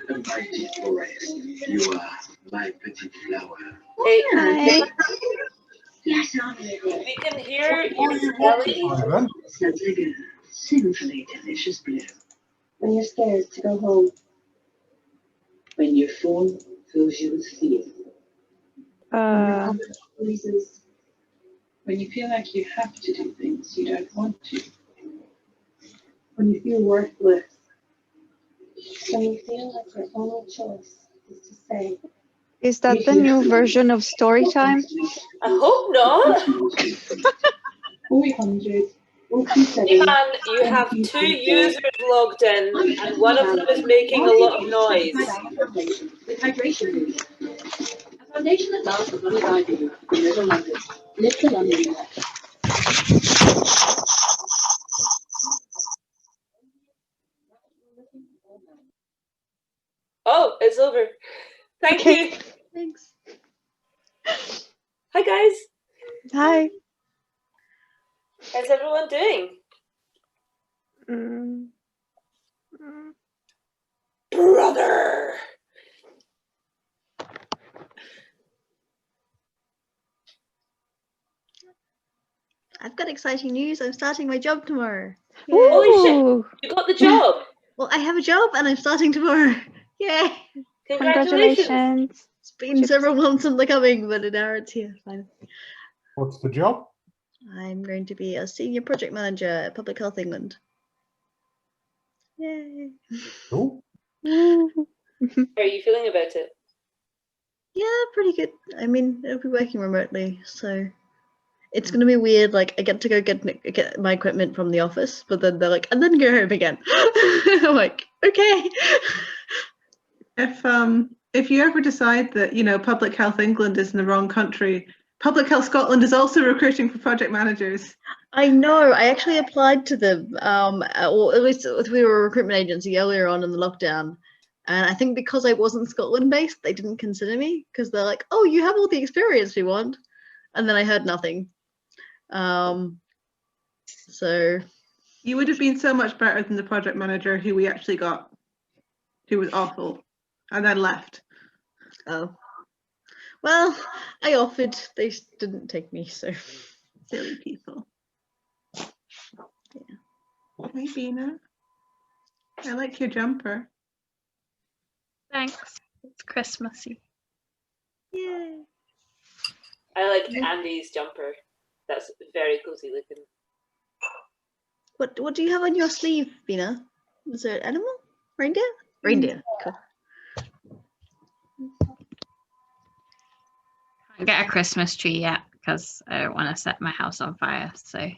A mighty forest, you are my petit flower. Hey, Hi. we can hear you spelling. Sounds like a sinfully delicious blue. When you're scared to go home. When your phone fills you with fear. Noises. When you feel like you have to do things you don't want to. When you feel worthless. When you feel like your only choice is to say. Is that the new version of Storytime? I hope not. 400. Ivan, you have 2 users logged in, and one of them is making a lot of noise. With hydration. A foundation that lasts as long as I do. Live in London. Live for London. Oh, it's over. Thank you. Thanks. Hi, guys. Hi. How's everyone doing? Brother. I've got exciting news. I'm starting my job tomorrow. Holy shit, you got the job. Well, I have a job and I'm starting tomorrow. Yay. Congratulations. It's been several months in the coming, but now it's here finally. What's the job? I'm going to be a senior project manager at Public Health England. Yay. Cool. How are you feeling about it? Yeah, pretty good. I mean, I'll be working remotely, so it's going to be weird. Like, I get to go get my equipment from the office, but then they're like, and then go home again. I'm like, okay. If you ever decide that, you know, Public Health England is in the wrong country, Public Health Scotland is also recruiting for project managers. I know. I actually applied to them, or at least we were a recruitment agency earlier on in the lockdown. And I think because I wasn't Scotland based, they didn't consider me because they're like, oh, you have all the experience we want. And then I heard nothing. So you would have been so much better than the project manager who we actually got, who was awful and then left. Oh, well, I offered, they didn't take me, so silly people. Yeah. Hey, Bina, I like your jumper. Thanks. It's Christmassy. Yay. I like Andy's jumper. That's very cozy looking. What do you have on your sleeve, Bina? Is it an animal? Reindeer? Reindeer. Cool. Can't get a Christmas tree yet because I don't want to set my house on fire. So,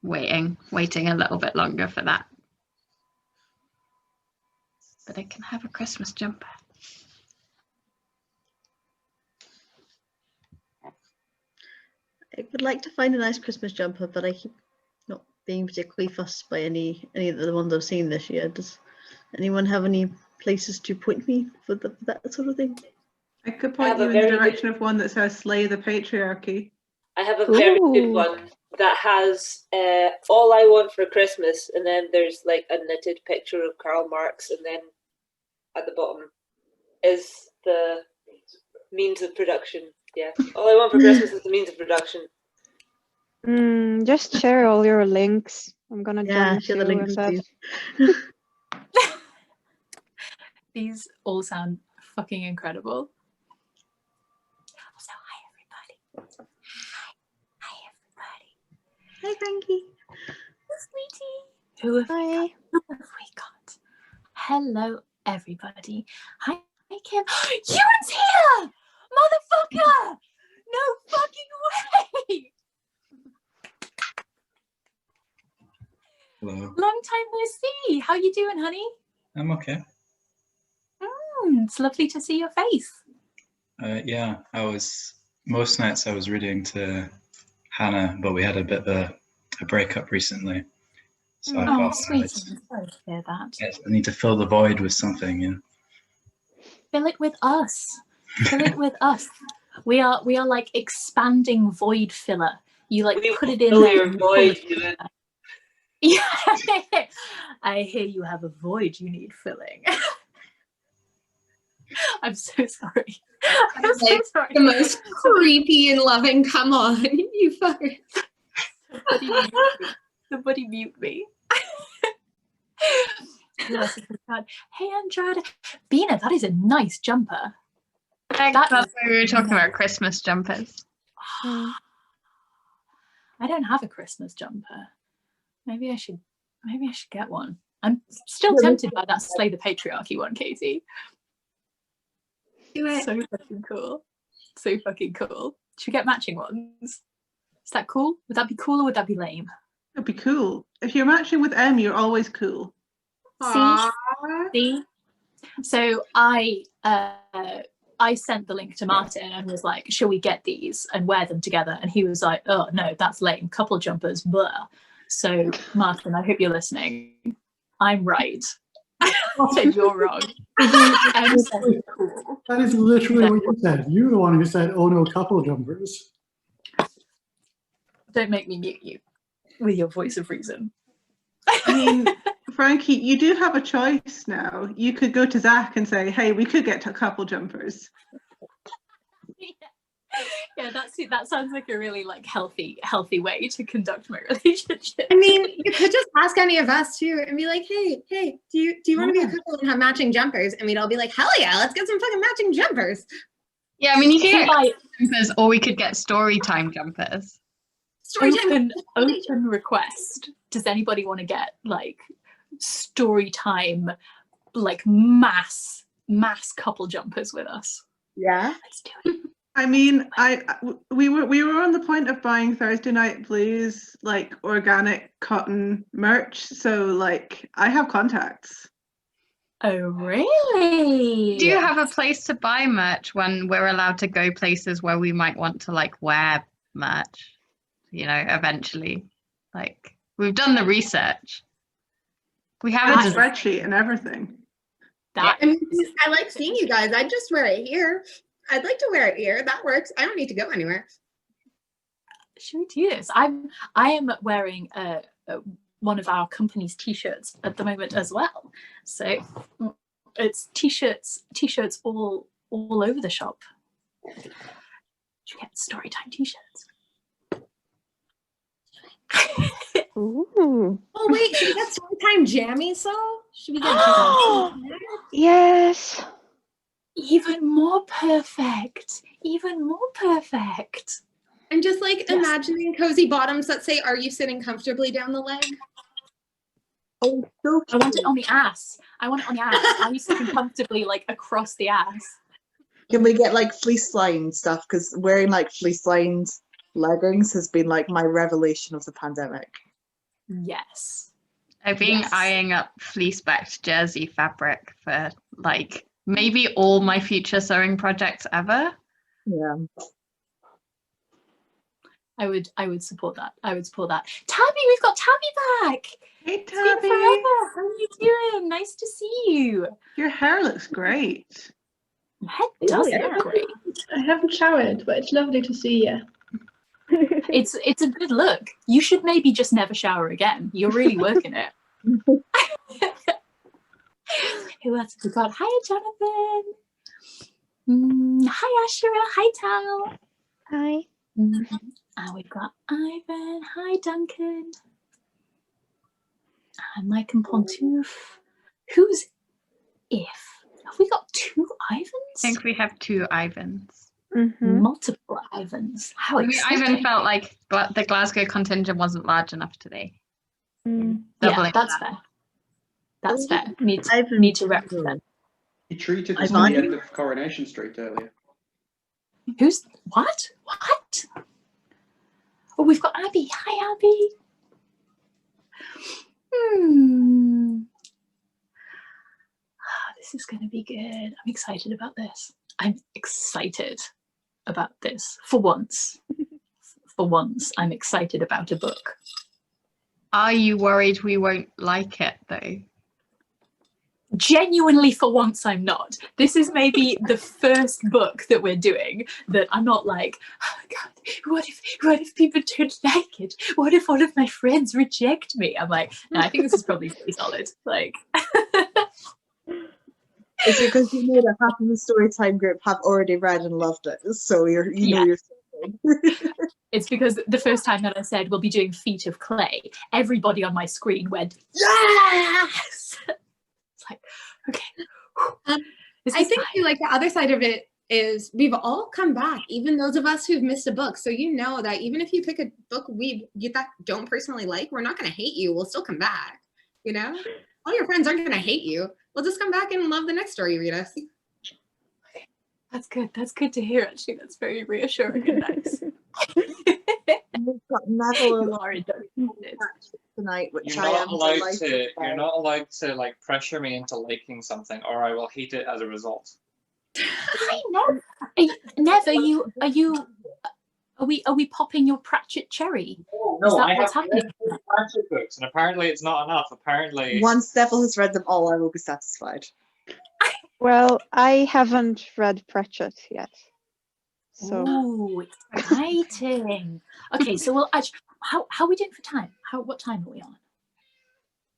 waiting a little bit longer for that. But I can have a Christmas jumper. I would like to find a nice Christmas jumper, but I keep not being particularly fussed by any of the ones I've seen this year. Does anyone have any places to point me for that sort of thing? I could point you in the direction of one that says "Slay the Patriarchy." I have a very good one that has all I want for Christmas, and then there's like a knitted picture of Karl Marx, and then at the bottom is the means of production. Yeah, all I want for Christmas is the means of production. Just share all your links. I'm gonna share the links too. These all sound fucking incredible. Also, hi everybody. Hi everybody. Hi Frankie. Sweetie. Who have we got? Hello everybody. Hi Kim. Ewan's here! Motherfucker! No fucking way! Hello. Long time no see. How you doing, honey? I'm okay. It's lovely to see your face. Yeah, most nights I was reading to Hannah, but we had a bit of a breakup recently. So I thought, sweet. I'm sorry to hear that. Yes, I need to fill the void with something, yeah. Fill it with us. Fill it with us. We are like expanding void filler. You like put it in there. Your void, Yeah. I hear you have a void you need filling. I'm so sorry. I'm so Like, sorry. the most creepy and loving. Come on, you fucker. Somebody mute me. Yes, it's bad. Hey, Andrade. Bina, that is a nice jumper. That's why we were talking about Christmas jumpers. I don't have a Christmas jumper. Maybe I should get one. I'm still tempted by that Slay the Patriarchy one, Katie. Do it. So fucking cool. So fucking cool. Should we get matching ones? Is that cool? Would that be cool or would that be lame? That'd be cool. If you're matching with M, you're always cool. Aww. See? So I sent the link to Martin and was like, shall we get these and wear them together? And he was like, oh no, that's lame. Couple jumpers, blah. So Martin, I hope you're listening. I'm right. And you're wrong. I'm so cool. That is literally what you said. You're the one who said, oh no, couple jumpers. Don't make me mute you with your voice of reason. I mean, Frankie, you do have a choice now. You could go to Zach and say, hey, we could get a couple jumpers. Yeah, that sounds like a really like healthy way to conduct my relationship. I mean, you could just ask any of us too and be like, hey, do you want to be a couple and have matching jumpers? And we'd all be like, hell yeah, let's get some fucking matching jumpers. Yeah, I mean, you could get jumpers, or we could get Storytime jumpers. Open request. Does anybody want to get like Storytime, like mass couple jumpers with us? Yeah, let's do it. I mean, we were on the point of buying Thursday Night Blues like organic cotton merch. So like, I have contacts. Oh really? Do you have a place to buy merch when we're allowed to go places where we might want to like wear merch? You know, eventually, like we've done the research. We have a spreadsheet and everything. I mean, I like seeing you guys. I'd just wear it here. I'd like to wear it here. That works. I don't need to go anywhere. Should we do this? I am wearing one of our company's t-shirts at the moment as well. So it's t-shirts all over the shop. Should we get Storytime t-shirts? Ooh. Oh wait, should we get Storytime jammies though? Should we get jammies? Yes. Even more perfect. Even more perfect. I'm just like imagining cozy bottoms that say, "Are you sitting comfortably down the leg?" Oh, so I want it on the ass. Are you sitting comfortably like across the ass? Can we get like fleece lined stuff? Because wearing like fleece lined leggings has been like my revelation of the pandemic. Yes. I've been eyeing up fleece-backed jersey fabric for like maybe all my future sewing projects ever. Yeah. I would support that. Tabby, we've got Tabby back. Hey, It's been Tabby. forever. How are you doing? Nice to see you. Your hair looks great. Your head does look great. I haven't showered, but it's lovely to see you. It's a good look. You should maybe just never shower again. You're really working it. Who else have we got? Hi, Jonathan. Hi, Ashura. Hi, Tal. Hi. And we've got Ivan. Hi, Duncan. And Mike and Pontouf. Who's if? Have we got two Ivans? I think we have two Ivans. Mm-hmm. Multiple Ivans. How I mean, exciting. Ivan felt like the Glasgow contingent wasn't large enough today. Yeah, Doubling that's that. fair. That's fair. Need to represent. He treated us at the end of Coronation Street earlier. Who's what? What? Oh, we've got Abby. Hi, Abby. This is going to be good. I'm excited about this. For once. For once, I'm excited about a book. Are you worried we won't like it though? Genuinely, for once, I'm not. This is maybe the first book that we're doing that I'm not like, oh God, what if people don't like it? What if all of my friends reject me? I'm like, no, I think this is probably pretty solid. Like, Is it because you know that half of the Storytime group have already read and loved it, so you know you're it's because the first time that I said we'll be doing Feet of Clay, everybody on my screen went, yes! It's like, okay. I think like the other side of it is we've all come back, even those of us who've missed a book. So you know that even if you pick a book you don't personally like, we're not going to hate you. We'll still come back. You know, all your friends aren't going to hate you. We'll just come back and love the next story you read us. That's good. That's good to hear. Actually, that's very reassuring and nice. We've got Neville You are tonight, which You're I not am allowed delighted to. about. You're not allowed to like pressure me into liking something, or I will hate it as a result. I know. Never. Are we popping your Pratchett cherry? No, Is that I what's have happening? read Pratchett books, and apparently it's not enough. Apparently, Once Neville has read them all, I will be satisfied. Well, I haven't read Pratchett yet. So Ooh, exciting. Okay, so we'll actually, how are we doing for time? What time are we on?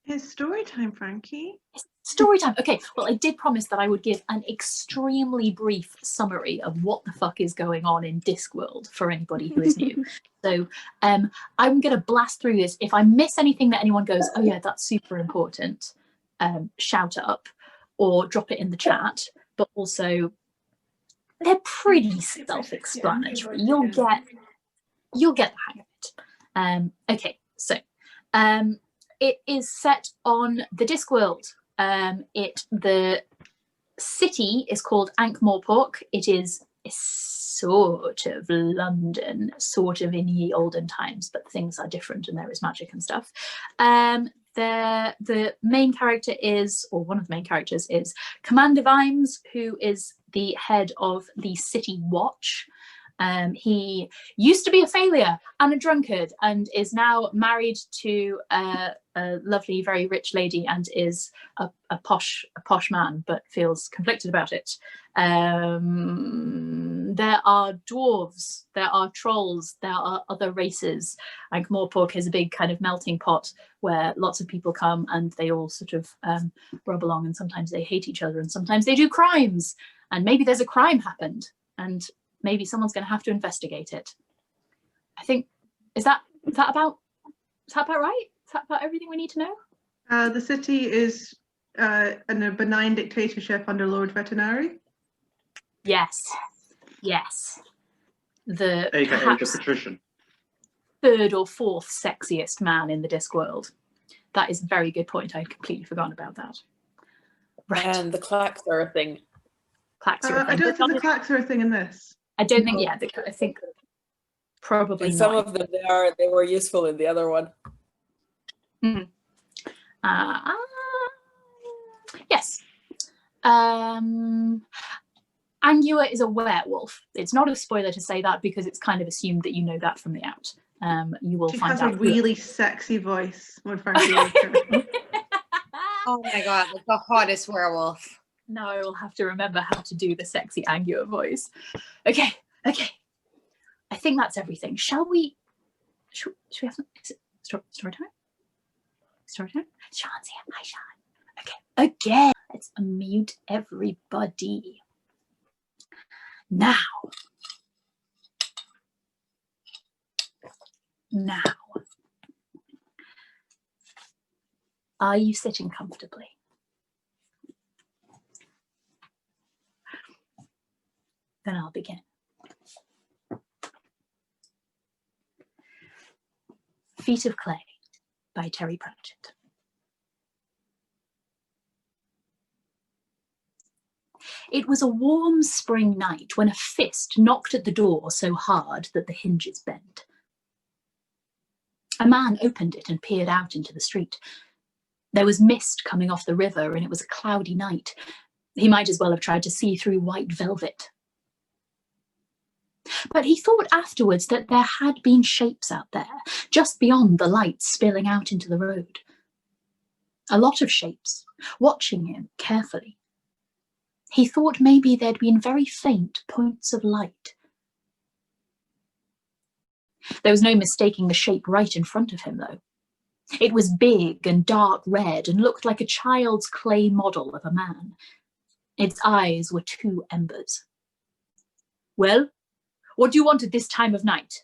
It's story time, Frankie. Story time. Okay, well, I did promise that I would give an extremely brief summary of what the fuck is going on in Discworld for anybody who is new. So I'm going to blast through this. If I miss anything that anyone goes, oh yeah, that's super important, shout up or drop it in the chat. But also, they're pretty self-explanatory. You'll get the hang of it. Okay, so it is set on the Discworld. The city is called Ankh-Morpork. It is sort of London, sort of in ye olden times, but things are different and there is magic and stuff. The main character is, or one of the main characters is Commander Vimes, who is the head of the City Watch. He used to be a failure and a drunkard and is now married to a lovely, very rich lady and is a posh man, but feels conflicted about it. There are dwarves, there are trolls, there are other races. Ankh-Morpork is a big kind of melting pot where lots of people come and they all sort of rub along, and sometimes they hate each other and sometimes they do crimes, and maybe there's a crime happened and maybe someone's going to have to investigate it. I think, is that about right? Is that about everything we need to know? The city is in a benign dictatorship under Lord Veterinary. Yes. The aka the perhaps patrician. third or fourth sexiest man in the Discworld. That is a very good point. I'd completely forgotten about that. Right. And the clacks are a thing. Clacks are a thing. I don't think the clacks are a thing in this. I don't think, yeah, I think probably In some not. of them they were useful in the other one. Mm. Yes. Angua is a werewolf. It's not a spoiler to say that because it's kind of assumed that you know that from the out. You will She find has out. a really sexy voice. Mon-Fri. Oh my god, like the hottest werewolf. Now I will have to remember how to do the sexy Angua voice. Okay. I think that's everything. Shall we have some story time? Story time? Sean's here. Hi, Sean. Okay. Again. Let's unmute everybody. Now. Are you sitting comfortably? Then I'll begin. Feet of Clay by Terry Pratchett. It was a warm spring night when a fist knocked at the door so hard that the hinges bent. A man opened it and peered out into the street. There was mist coming off the river and it was a cloudy night. He might as well have tried to see through white velvet. But he thought afterwards that there had been shapes out there, just beyond the lights spilling out into the road. A lot of shapes, watching him carefully. He thought maybe there'd been very faint points of light. There was no mistaking the shape right in front of him, though. It was big and dark red and looked like a child's clay model of a man. Its eyes were two embers. Well, what do you want at this time of night?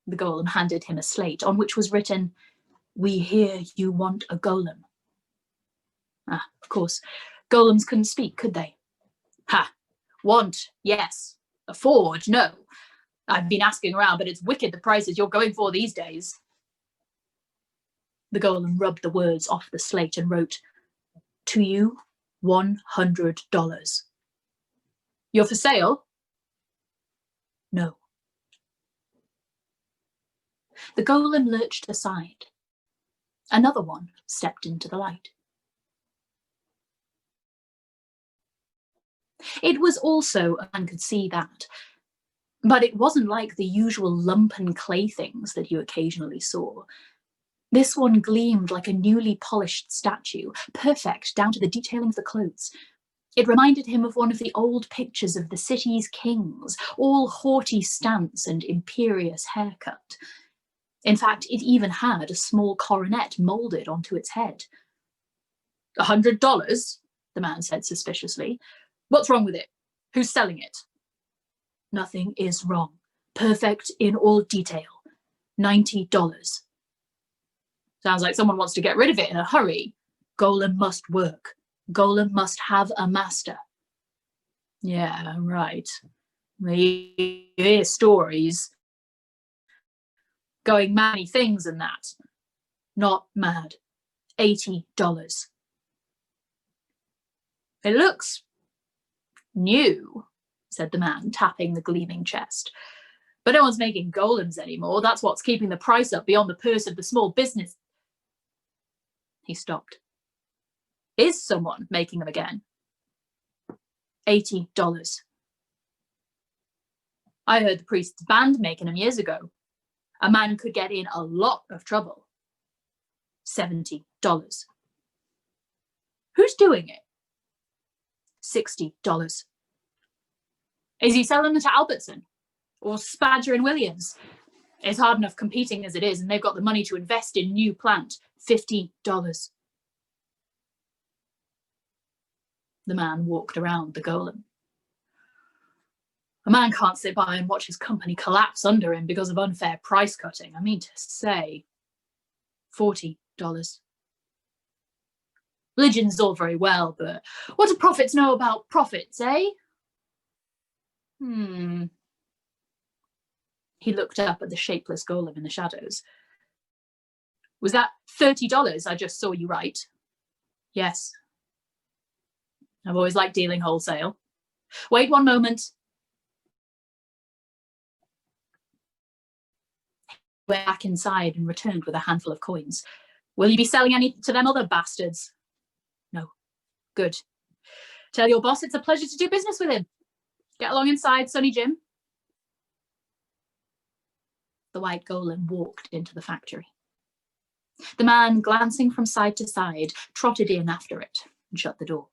The golem handed him a slate on which was written, "We hear you want a golem." Ah, of course, golems couldn't speak, could they? Ha! Want, yes. Afford, no. I've been asking around, but it's wicked the prices you're going for these days. The golem rubbed the words off the slate and wrote, "To you, $100. You're for sale?" No. The golem lurched aside. Another one stepped into the light. It was also, a man could see that, but it wasn't like the usual lumpen clay things that you occasionally saw. This one gleamed like a newly polished statue, perfect down to the detailing of the clothes. It reminded him of one of the old pictures of the city's kings, all haughty stance and imperious haircut. In fact, it even had a small coronet moulded onto its head. $100? The man said suspiciously. What's wrong with it? Who's selling it? Nothing is wrong. Perfect in all detail. $90. Sounds like someone wants to get rid of it in a hurry. Golem must work. Golem must have a master. Yeah, right. We hear stories. Going many things and that. Not mad. $80. It looks new, said the man, tapping the gleaming chest. But no one's making golems anymore. That's what's keeping the price up beyond the purse of the small business. He stopped. Is someone making them again? $80. I heard the priest's band making them years ago. A man could get in a lot of trouble. $70. Who's doing it? $60. Is he selling them to Albertson or Spadger and Williams? It's hard enough competing as it is, and they've got the money to invest in new plant. $50. The man walked around the golem. A man can't sit by and watch his company collapse under him because of unfair price cutting. I mean to say, $40. Religion's all very well, but what do prophets know about profits, eh? He looked up at the shapeless golem in the shadows. Was that $30 I just saw you write? Yes. I've always liked dealing wholesale. Wait one moment. Went back inside and returned with a handful of coins. Will you be selling any to them other bastards? No. Good. Tell your boss it's a pleasure to do business with him. Get along inside, Sonny Jim. The white golem walked into the factory. The man, glancing from side to side, trotted in after it and shut the door.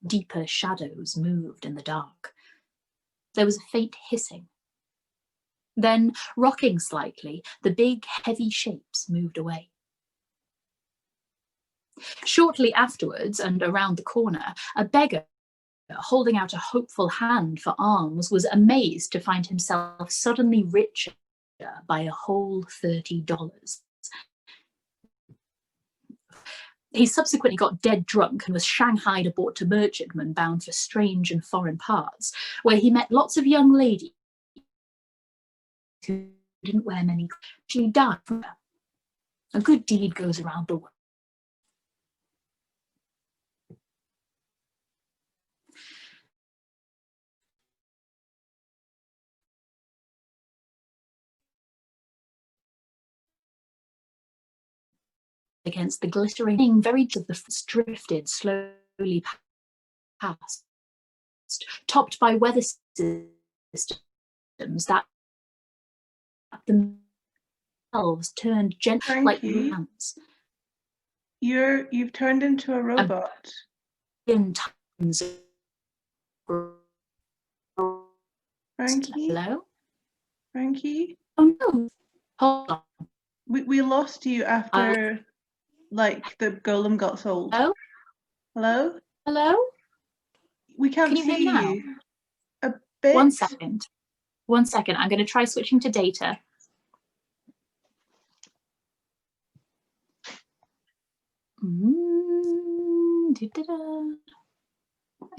Deeper shadows moved in the dark. There was a faint hissing. Then, rocking slightly, the big, heavy shapes moved away. Shortly afterwards, and around the corner, a beggar, holding out a hopeful hand for alms, was amazed to find himself suddenly richer by a whole $30. He subsequently got dead drunk and was shanghaied aboard to merchantmen bound for strange and foreign parts, where he met lots of young ladies who didn't wear many clothes. She died from her. A good deed goes around the world. Against the glittering very of the drifted slowly past, topped by weather systems that themselves turned gently like Frankie, lamps. you've turned into a robot. In tons of... Frankie? Hello? Frankie? Oh no. Hold on. We lost you after like the golem got sold. Hello? Hello? Hello? We can't Can you hear see me now? you. A bit. 1 second. 1 second. I'm going to try switching to data.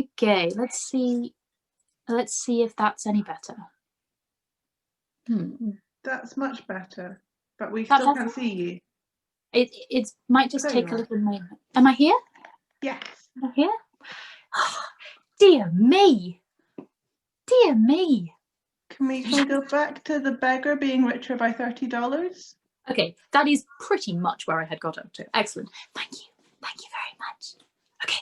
Okay, let's see. Let's see if that's any better. That's much better, but we That still better? can't see you. It might just There take you a are. little moment. Am I here? Yes. Am I here? Dear me. Dear me. Can we go back to the beggar being richer by $30? Okay, that is pretty much where I had got up to. Excellent. Thank you. Thank you very much. Okay.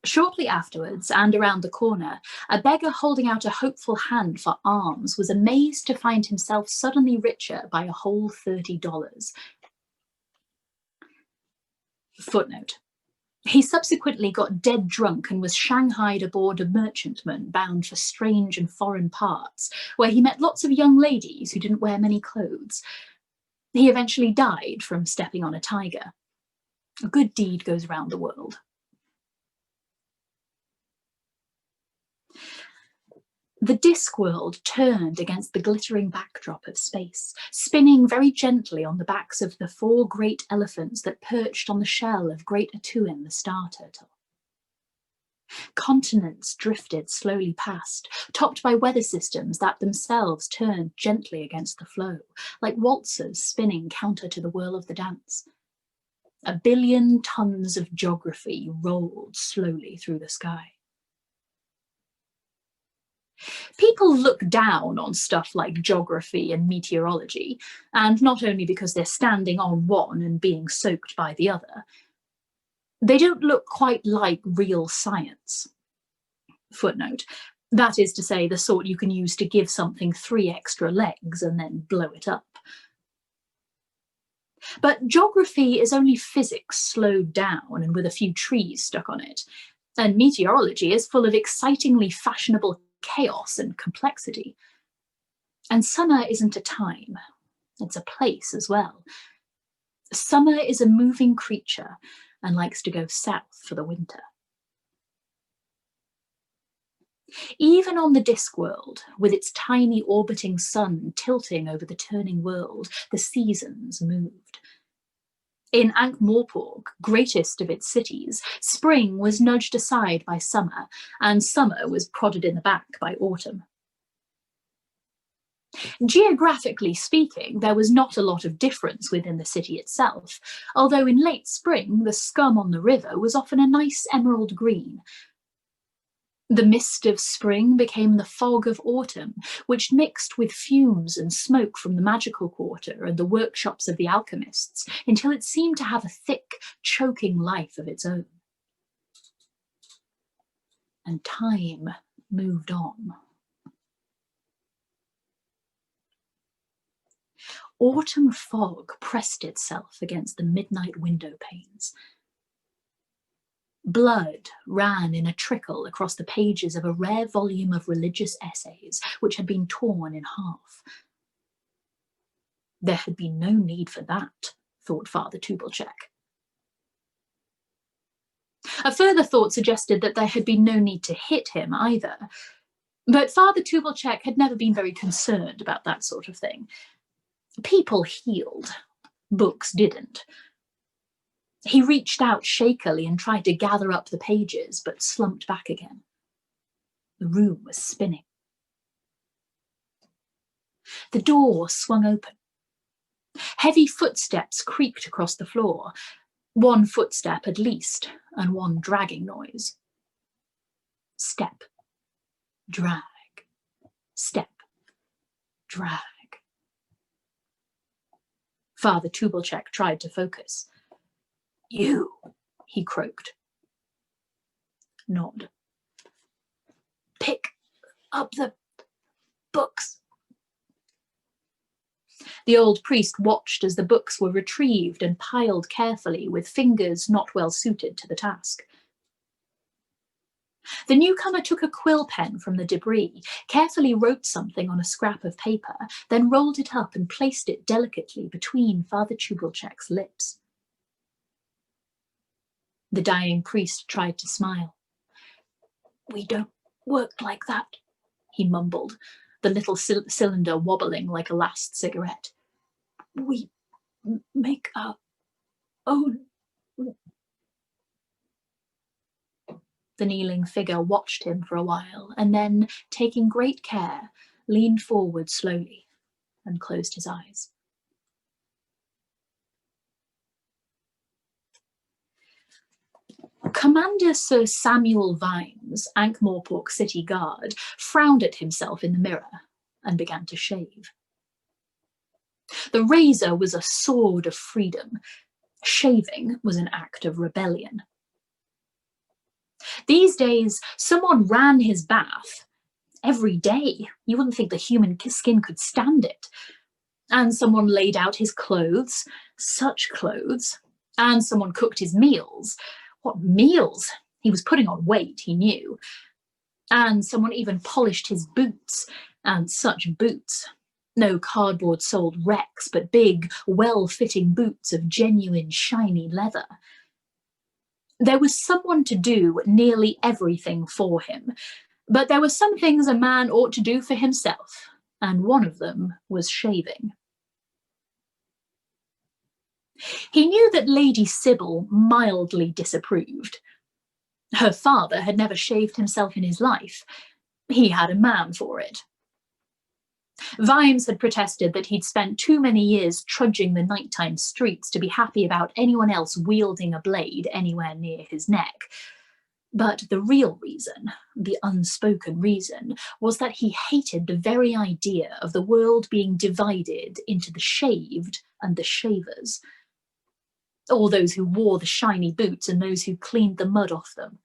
Shortly afterwards, and around the corner, a beggar holding out a hopeful hand for alms was amazed to find himself suddenly richer by a whole $30. Footnote. He subsequently got dead drunk and was shanghaied aboard a merchantman bound for strange and foreign parts, where he met lots of young ladies who didn't wear many clothes. He eventually died from stepping on a tiger. A good deed goes round the world. The Discworld turned against the glittering backdrop of space, spinning very gently on the backs of the 4 great elephants that perched on the shell of Great Atuin, the star turtle. Continents drifted slowly past, topped by weather systems that themselves turned gently against the flow, like waltzers spinning counter to the whirl of the dance. 1 billion tons of geography rolled slowly through the sky. People look down on stuff like geography and meteorology, and not only because they're standing on one and being soaked by the other. They don't look quite like real science. Footnote. That is to say, the sort you can use to give something 3 extra legs and then blow it up. But geography is only physics slowed down and with a few trees stuck on it. And meteorology is full of excitingly fashionable chaos and complexity. And summer isn't a time, it's a place as well. Summer is a moving creature and likes to go south for the winter. Even on the Discworld, with its tiny orbiting sun tilting over the turning world, the seasons moved. In Ankh-Morpork, greatest of its cities, spring was nudged aside by summer, and summer was prodded in the back by autumn. Geographically speaking, there was not a lot of difference within the city itself, although in late spring the scum on the river was often a nice emerald green. The mist of spring became the fog of autumn, which mixed with fumes and smoke from the magical quarter and the workshops of the alchemists, until it seemed to have a thick, choking life of its own. And time moved on. Autumn fog pressed itself against the midnight window panes. Blood ran in a trickle across the pages of a rare volume of religious essays, which had been torn in half. There had been no need for that, thought Father Tubelcheck. A further thought suggested that there had been no need to hit him either. But Father Tubelcheck had never been very concerned about that sort of thing. People healed, books didn't. He reached out shakily and tried to gather up the pages, but slumped back again. The room was spinning. The door swung open. Heavy footsteps creaked across the floor, 1 footstep at least, and 1 dragging noise. Step, drag, step, drag. Father Tubelcheck tried to focus. You, he croaked. Nod. Pick up the books. The old priest watched as the books were retrieved and piled carefully with fingers not well suited to the task. The newcomer took a quill pen from the debris, carefully wrote something on a scrap of paper, then rolled it up and placed it delicately between Father Chubalchek's lips. The dying priest tried to smile. "We don't work like that," he mumbled, the little cylinder wobbling like a last cigarette. "We make our own." The kneeling figure watched him for a while and then, taking great care, leaned forward slowly and closed his eyes. Commander Sir Samuel Vimes, Ankh-Morpork City Guard, frowned at himself in the mirror and began to shave. The razor was a sword of freedom. Shaving was an act of rebellion. These days, someone ran his bath every day. You wouldn't think the human skin could stand it. And someone laid out his clothes, such clothes, and someone cooked his meals. What meals? He was putting on weight, he knew. And someone even polished his boots, and such boots. No cardboard-soled wrecks, but big, well-fitting boots of genuine, shiny leather. There was someone to do nearly everything for him, but there were some things a man ought to do for himself, and one of them was shaving. He knew that Lady Sybil mildly disapproved. Her father had never shaved himself in his life. He had a man for it. Vimes had protested that he'd spent too many years trudging the nighttime streets to be happy about anyone else wielding a blade anywhere near his neck. But the real reason, the unspoken reason, was that he hated the very idea of the world being divided into the shaved and the shavers. All those who wore the shiny boots and those who cleaned the mud off them.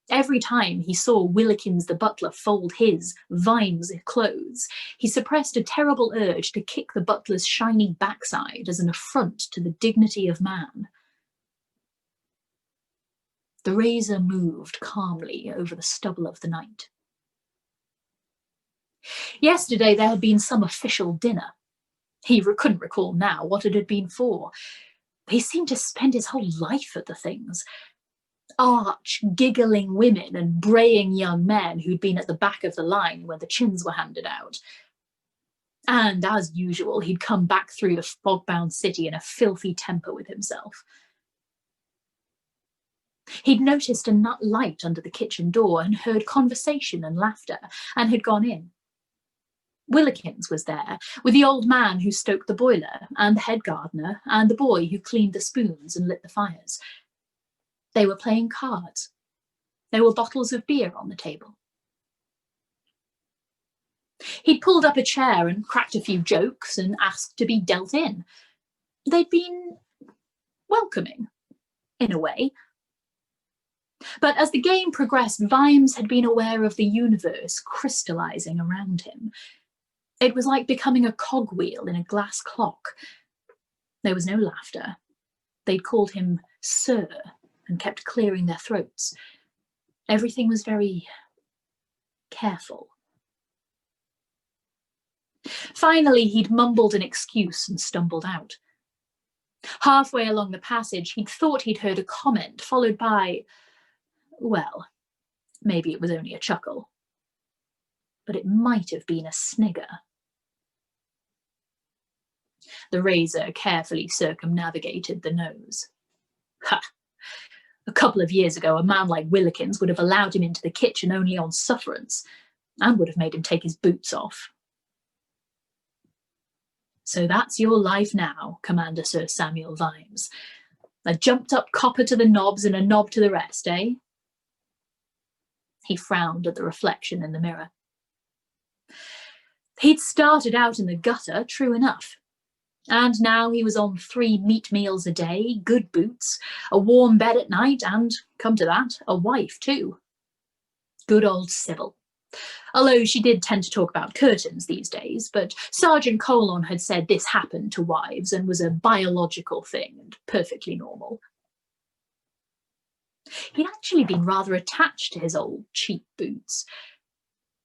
Every time he saw Willikins the butler fold his, Vimes' clothes, he suppressed a terrible urge to kick the butler's shiny backside as an affront to the dignity of man. The razor moved calmly over the stubble of the night. Yesterday there had been some official dinner. He couldn't recall now what it had been for. He seemed to spend his whole life at the things. Arch, giggling women and braying young men who'd been at the back of the line when the chins were handed out. And as usual, he'd come back through the fog-bound city in a filthy temper with himself. He'd noticed a nut light under the kitchen door and heard conversation and laughter, and had gone in. Willikins was there, with the old man who stoked the boiler, and the head gardener, and the boy who cleaned the spoons and lit the fires. They were playing cards. There were bottles of beer on the table. He'd pulled up a chair and cracked a few jokes and asked to be dealt in. They'd been welcoming, in a way. But as the game progressed, Vimes had been aware of the universe crystallizing around him. It was like becoming a cogwheel in a glass clock. There was no laughter. They'd called him Sir and kept clearing their throats. Everything was very careful. Finally, he'd mumbled an excuse and stumbled out. Halfway along the passage, he'd thought he'd heard a comment, followed by, well, maybe it was only a chuckle, but it might have been a snigger. The razor carefully circumnavigated the nose. Ha! A couple of years ago, a man like Willikins would have allowed him into the kitchen only on sufferance, and would have made him take his boots off. So that's your life now, Commander Sir Samuel Vimes. A jumped-up copper to the knobs and a knob to the rest, eh? He frowned at the reflection in the mirror. He'd started out in the gutter, true enough. And now he was on 3 meat meals a day, good boots, a warm bed at night, and, come to that, a wife too. Good old Sybil. Although she did tend to talk about curtains these days, but Sergeant Colon had said this happened to wives and was a biological thing and perfectly normal. He'd actually been rather attached to his old cheap boots.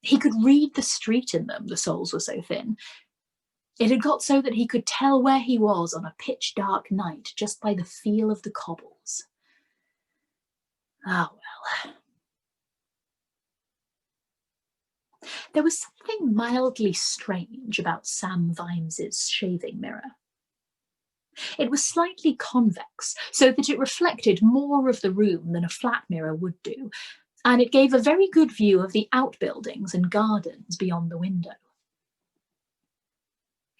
He could read the street in them, the soles were so thin. It had got so that he could tell where he was on a pitch-dark night just by the feel of the cobbles. Ah, well. There was something mildly strange about Sam Vimes's shaving mirror. It was slightly convex, so that it reflected more of the room than a flat mirror would do, and it gave a very good view of the outbuildings and gardens beyond the window.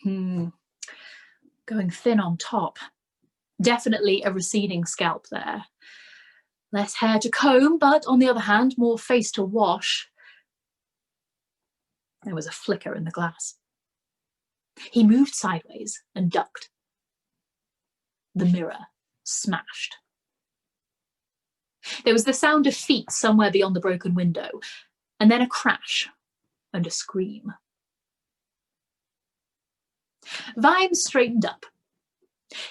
Going thin on top. Definitely a receding scalp there. Less hair to comb, but on the other hand, more face to wash. There was a flicker in the glass. He moved sideways and ducked. The mirror smashed. There was the sound of feet somewhere beyond the broken window, and then a crash and a scream. Vimes straightened up.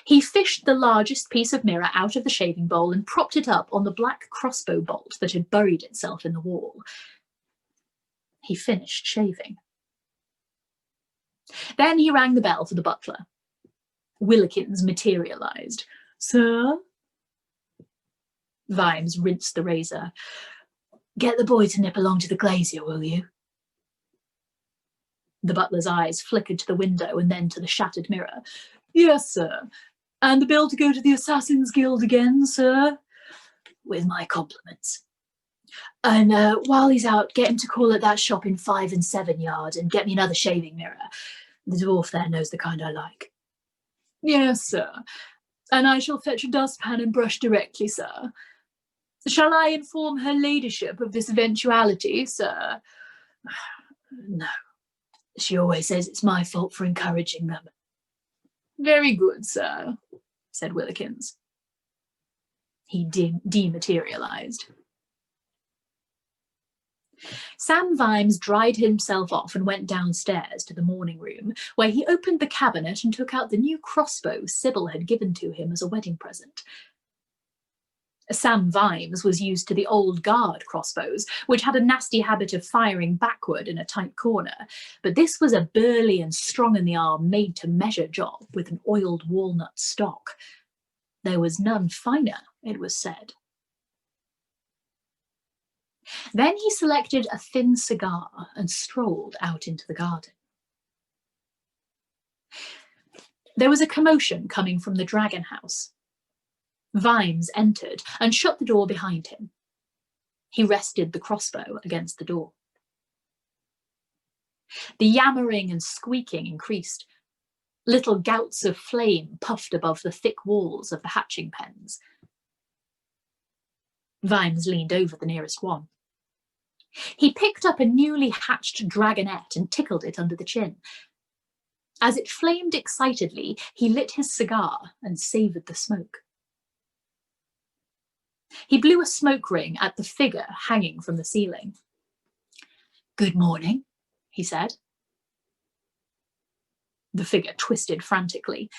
He fished the largest piece of mirror out of the shaving bowl and propped it up on the black crossbow bolt that had buried itself in the wall. He finished shaving. Then he rang the bell for the butler. Willikins materialised. Sir? Vimes rinsed the razor. Get the boy to nip along to the glazier, will you? The butler's eyes flickered to the window and then to the shattered mirror. Yes, sir. And the bill to go to the Assassin's Guild again, sir? With my compliments. And while he's out, get him to call at that shop in 5 and 7 Yard and get me another shaving mirror. The dwarf there knows the kind I like. Yes, sir. And I shall fetch a dustpan and brush directly, sir. Shall I inform her ladyship of this eventuality, sir? No. She always says it's my fault for encouraging them. Very good, sir, said Willikins. He dematerialised. Sam Vimes dried himself off and went downstairs to the morning room, where he opened the cabinet and took out the new crossbow Sybil had given to him as a wedding present. Sam Vimes was used to the old guard crossbows, which had a nasty habit of firing backward in a tight corner, but this was a burly and strong-in-the-arm made-to-measure job with an oiled walnut stock. There was none finer, it was said. Then he selected a thin cigar and strolled out into the garden. There was a commotion coming from the Dragon House. Vimes entered and shut the door behind him. He rested the crossbow against the door. The yammering and squeaking increased. Little gouts of flame puffed above the thick walls of the hatching pens. Vimes leaned over the nearest one. He picked up a newly hatched dragonette and tickled it under the chin. As it flamed excitedly, he lit his cigar and savoured the smoke. He blew a smoke ring at the figure hanging from the ceiling. Good morning, he said. The figure twisted frantically.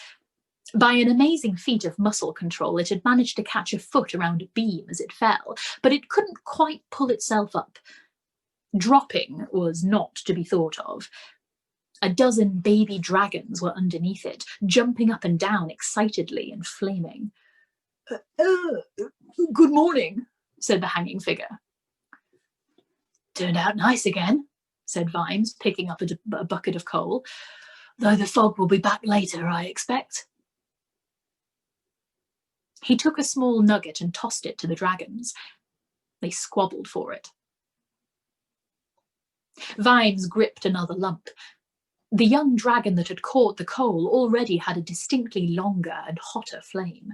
By an amazing feat of muscle control, it had managed to catch a foot around a beam as it fell, but it couldn't quite pull itself up. Dropping was not to be thought of. A dozen baby dragons were underneath it, jumping up and down excitedly and flaming. Good morning, said the hanging figure. Turned out nice again, said Vimes, picking up a bucket of coal, though the fog will be back later, I expect. He took a small nugget and tossed it to the dragons. They squabbled for it. Vimes gripped another lump. The young dragon that had caught the coal already had a distinctly longer and hotter flame.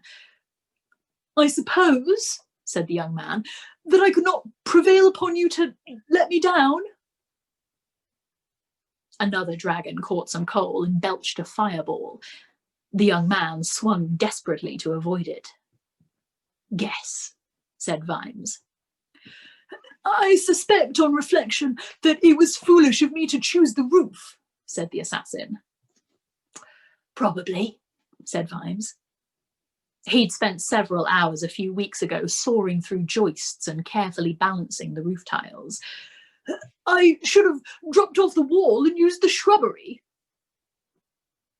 I suppose, said the young man, that I could not prevail upon you to let me down. Another dragon caught some coal and belched a fireball. The young man swung desperately to avoid it. Guess, said Vimes. I suspect on reflection that it was foolish of me to choose the roof, said the assassin. Probably, said Vimes. He'd spent several hours a few weeks ago sawing through joists and carefully balancing the roof tiles. I should have dropped off the wall and used the shrubbery.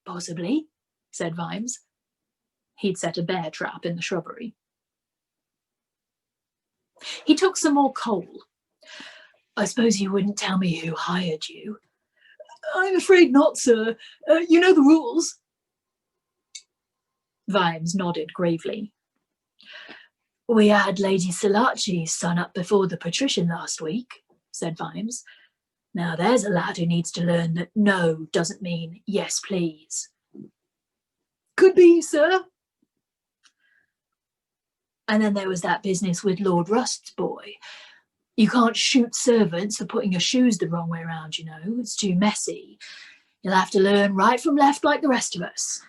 Possibly, said Vimes. He'd set a bear trap in the shrubbery. He took some more coal. I suppose you wouldn't tell me who hired you. I'm afraid not, sir. You know the rules. Vimes nodded gravely. We had Lady Salachi's son up before the patrician last week, said Vimes. Now there's a lad who needs to learn that no doesn't mean yes, please. Could be, sir. And then there was that business with Lord Rust's boy. You can't shoot servants for putting your shoes the wrong way around, you know. It's too messy. You'll have to learn right from left like the rest of us.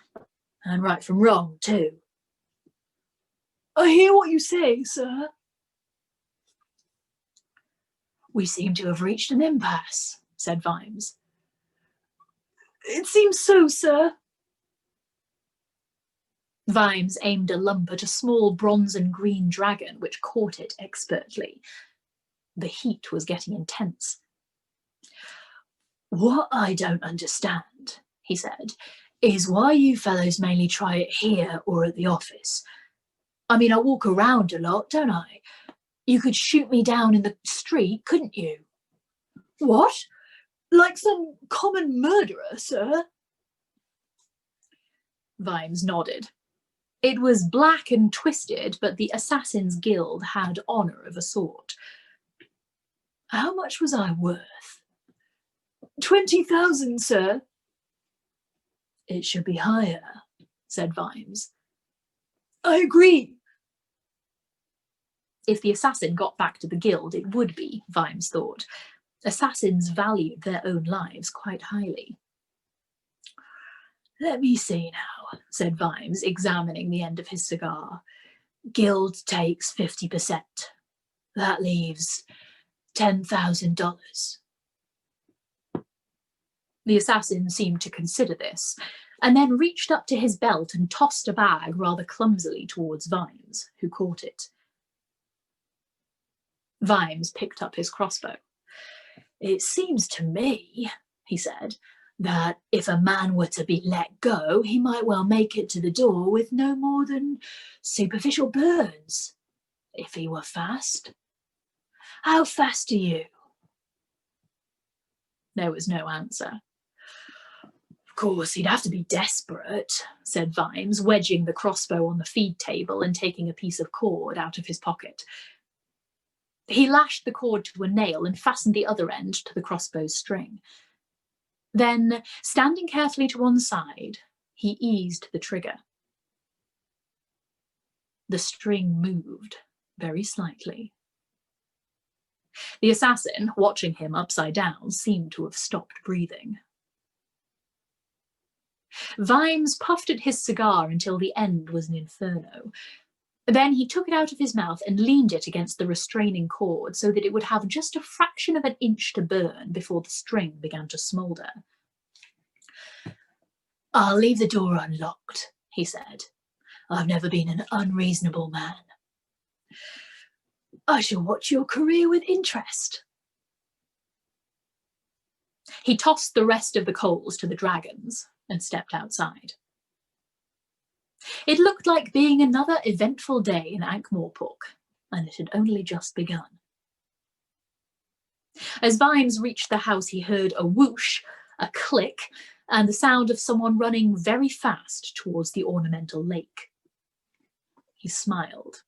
And right from wrong, too. I hear what you say, sir. We seem to have reached an impasse, said Vimes. It seems so, sir. Vimes aimed a lump at a small bronze and green dragon, which caught it expertly. The heat was getting intense. What I don't understand, he said, is why you fellows mainly try it here or at the office. I mean, I walk around a lot, don't I? You could shoot me down in the street, couldn't you? What? Like some common murderer, sir? Vimes nodded. It was black and twisted, but the Assassin's Guild had honour of a sort. How much was I worth? 20,000, sir. It should be higher, said Vimes. I agree. If the assassin got back to the guild, it would be, Vimes thought. Assassins valued their own lives quite highly. Let me see now, said Vimes, examining the end of his cigar. Guild takes 50%. That leaves $10,000. The assassin seemed to consider this, and then reached up to his belt and tossed a bag rather clumsily towards Vimes, who caught it. Vimes picked up his crossbow. It seems to me, he said, that if a man were to be let go, he might well make it to the door with no more than superficial burns, if he were fast. How fast are you? There was no answer. Of course, he'd have to be desperate, said Vimes, wedging the crossbow on the feed table and taking a piece of cord out of his pocket. He lashed the cord to a nail and fastened the other end to the crossbow's string. Then, standing carefully to one side, he eased the trigger. The string moved very slightly. The assassin, watching him upside down, seemed to have stopped breathing. Vimes puffed at his cigar until the end was an inferno. Then he took it out of his mouth and leaned it against the restraining cord so that it would have just a fraction of an inch to burn before the string began to smoulder. I'll leave the door unlocked, he said. I've never been an unreasonable man. I shall watch your career with interest. He tossed the rest of the coals to the dragons and stepped outside. It looked like being another eventful day in Ankh-Morpork, and it had only just begun. As Vimes reached the house, he heard a whoosh, a click, and the sound of someone running very fast towards the ornamental lake. He smiled.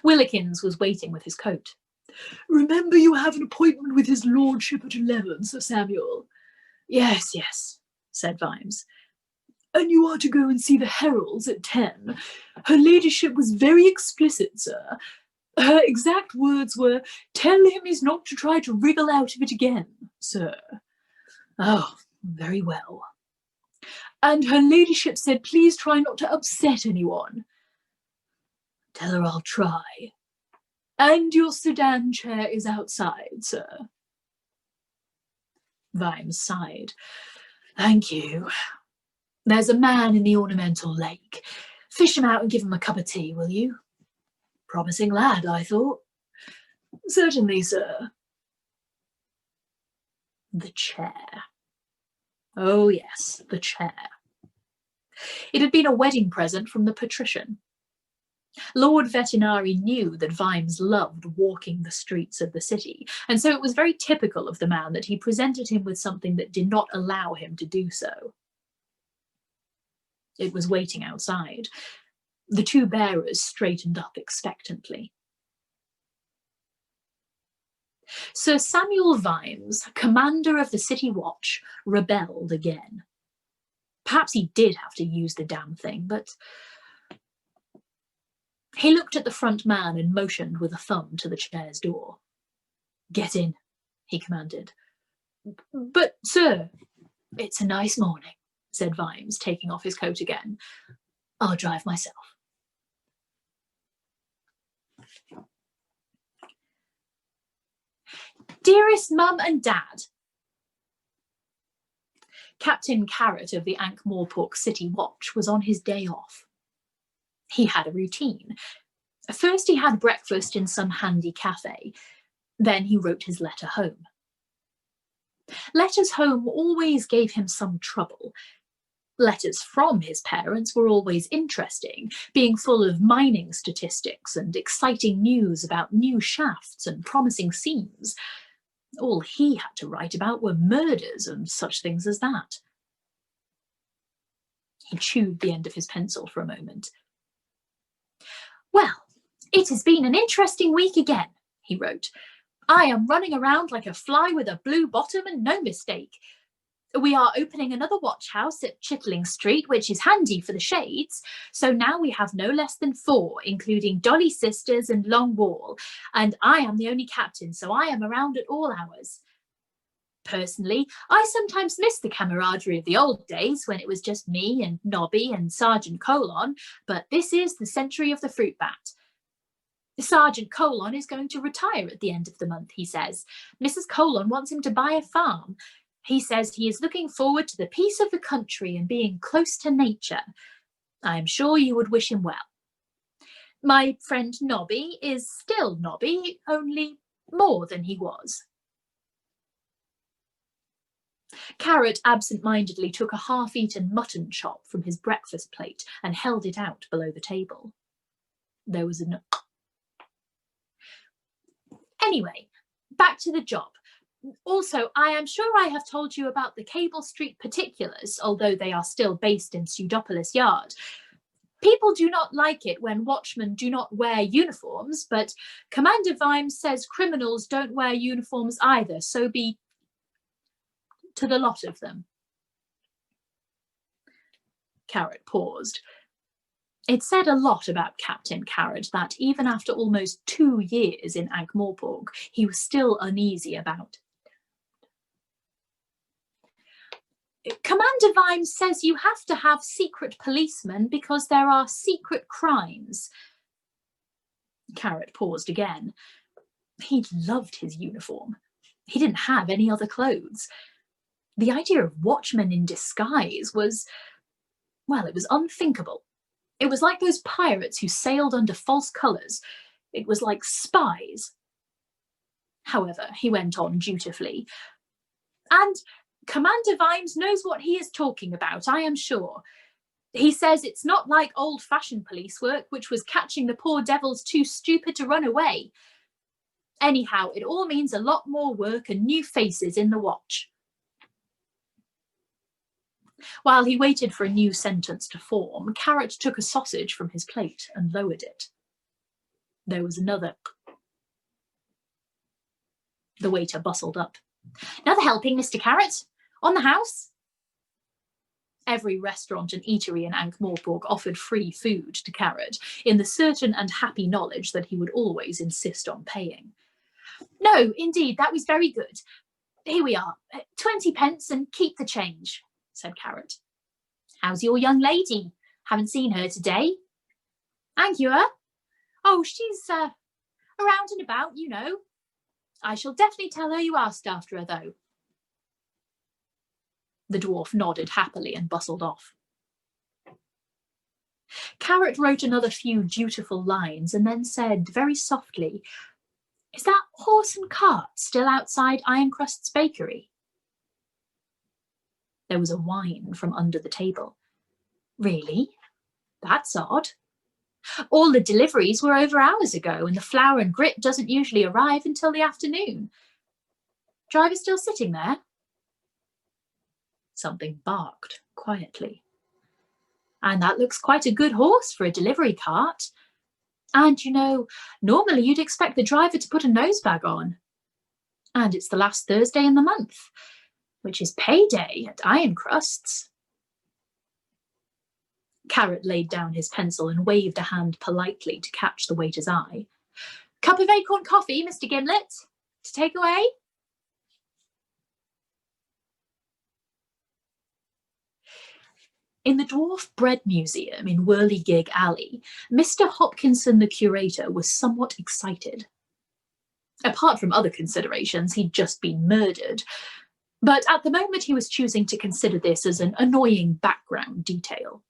Willikins was waiting with his coat. Remember you have an appointment with his lordship at 11, Sir Samuel. Yes, yes, said Vimes. And you are to go and see the heralds at 10. Her ladyship was very explicit, sir. Her exact words were, tell him he's not to try to wriggle out of it again, sir. Oh, very well. And her ladyship said, please try not to upset anyone. Tell her I'll try. And your sedan chair is outside, sir. Vimes sighed. Thank you. There's a man in the ornamental lake. Fish him out and give him a cup of tea, will you? Promising lad, I thought. Certainly, sir. The chair. Oh, yes, the chair. It had been a wedding present from the patrician. Lord Vetinari knew that Vimes loved walking the streets of the city, and so it was very typical of the man that he presented him with something that did not allow him to do so. It was waiting outside. The two bearers straightened up expectantly. Sir Samuel Vimes, commander of the City Watch, rebelled again. Perhaps he did have to use the damn thing, but... He looked at the front man and motioned with a thumb to the chair's door. Get in, he commanded. But, sir, it's a nice morning, said Vimes, taking off his coat again. I'll drive myself. Dearest Mum and Dad, Captain Carrot of the Ankh-Morpork City Watch was on his day off. He had a routine. First he had breakfast in some handy cafe. Then he wrote his letter home. Letters home always gave him some trouble. Letters from his parents were always interesting, being full of mining statistics and exciting news about new shafts and promising seams. All he had to write about were murders and such things as that. He chewed the end of his pencil for a moment. Well, it has been an interesting week again, he wrote. I am running around like a fly with a blue bottom and no mistake. We are opening another watch house at Chittling Street, which is handy for the shades. So now we have no less than 4, including Dolly Sisters and Long Wall. And I am the only captain, so I am around at all hours. Personally, I sometimes miss the camaraderie of the old days when it was just me and Nobby and Sergeant Colon, but this is the century of the fruit bat. Sergeant Colon is going to retire at the end of the month, he says. Mrs. Colon wants him to buy a farm. He says he is looking forward to the peace of the country and being close to nature. I am sure you would wish him well. My friend Nobby is still Nobby, only more than he was. Carrot absent-mindedly took a half-eaten mutton chop from his breakfast plate and held it out below the table. There was a nook. Anyway, back to the job. Also, I am sure I have told you about the Cable Street particulars, although they are still based in Pseudopolis Yard. People do not like it when watchmen do not wear uniforms, but Commander Vimes says criminals don't wear uniforms either, so be to the lot of them. Carrot paused. It said a lot about Captain Carrot that even after almost 2 years in Ankh-Morpork, he was still uneasy about. Commander Vimes says you have to have secret policemen because there are secret crimes. Carrot paused again. He loved his uniform. He didn't have any other clothes. The idea of watchmen in disguise was, well, it was unthinkable. It was like those pirates who sailed under false colours. It was like spies. However, he went on dutifully. And Commander Vimes knows what he is talking about, I am sure. He says it's not like old-fashioned police work, which was catching the poor devils too stupid to run away. Anyhow, it all means a lot more work and new faces in the watch. While he waited for a new sentence to form, Carrot took a sausage from his plate and lowered it. There was another. The waiter bustled up. Another helping, Mr. Carrot? On the house? Every restaurant and eatery in Ankh-Morpork offered free food to Carrot, in the certain and happy knowledge that he would always insist on paying. No, indeed, that was very good. Here we are, 20 pence and keep the change, said Carrot. How's your young lady? Haven't seen her today. Angua? Oh, she's Around and about, you know. I shall definitely tell her you asked after her, though. The dwarf nodded happily and bustled off. Carrot wrote another few dutiful lines and then said very softly, "Is that horse and cart still outside Ironcrust's bakery?" There was a whine from under the table. "Really? That's odd. All the deliveries were over hours ago, and the flour and grit doesn't usually arrive until the afternoon. Driver still sitting there?" Something barked quietly. "And that looks quite a good horse for a delivery cart. And, you know, normally you'd expect the driver to put a nosebag on. And it's the last Thursday in the month, which is payday at Ironcrust's." Carrot laid down his pencil and waved a hand politely to catch the waiter's eye. "Cup of acorn coffee, Mr. Gimlet, to take away?" In the Dwarf Bread Museum in Whirligig Alley, Mr. Hopkinson, the curator, was somewhat excited. Apart from other considerations, he'd just been murdered. But at the moment he was choosing to consider this as an annoying background detail.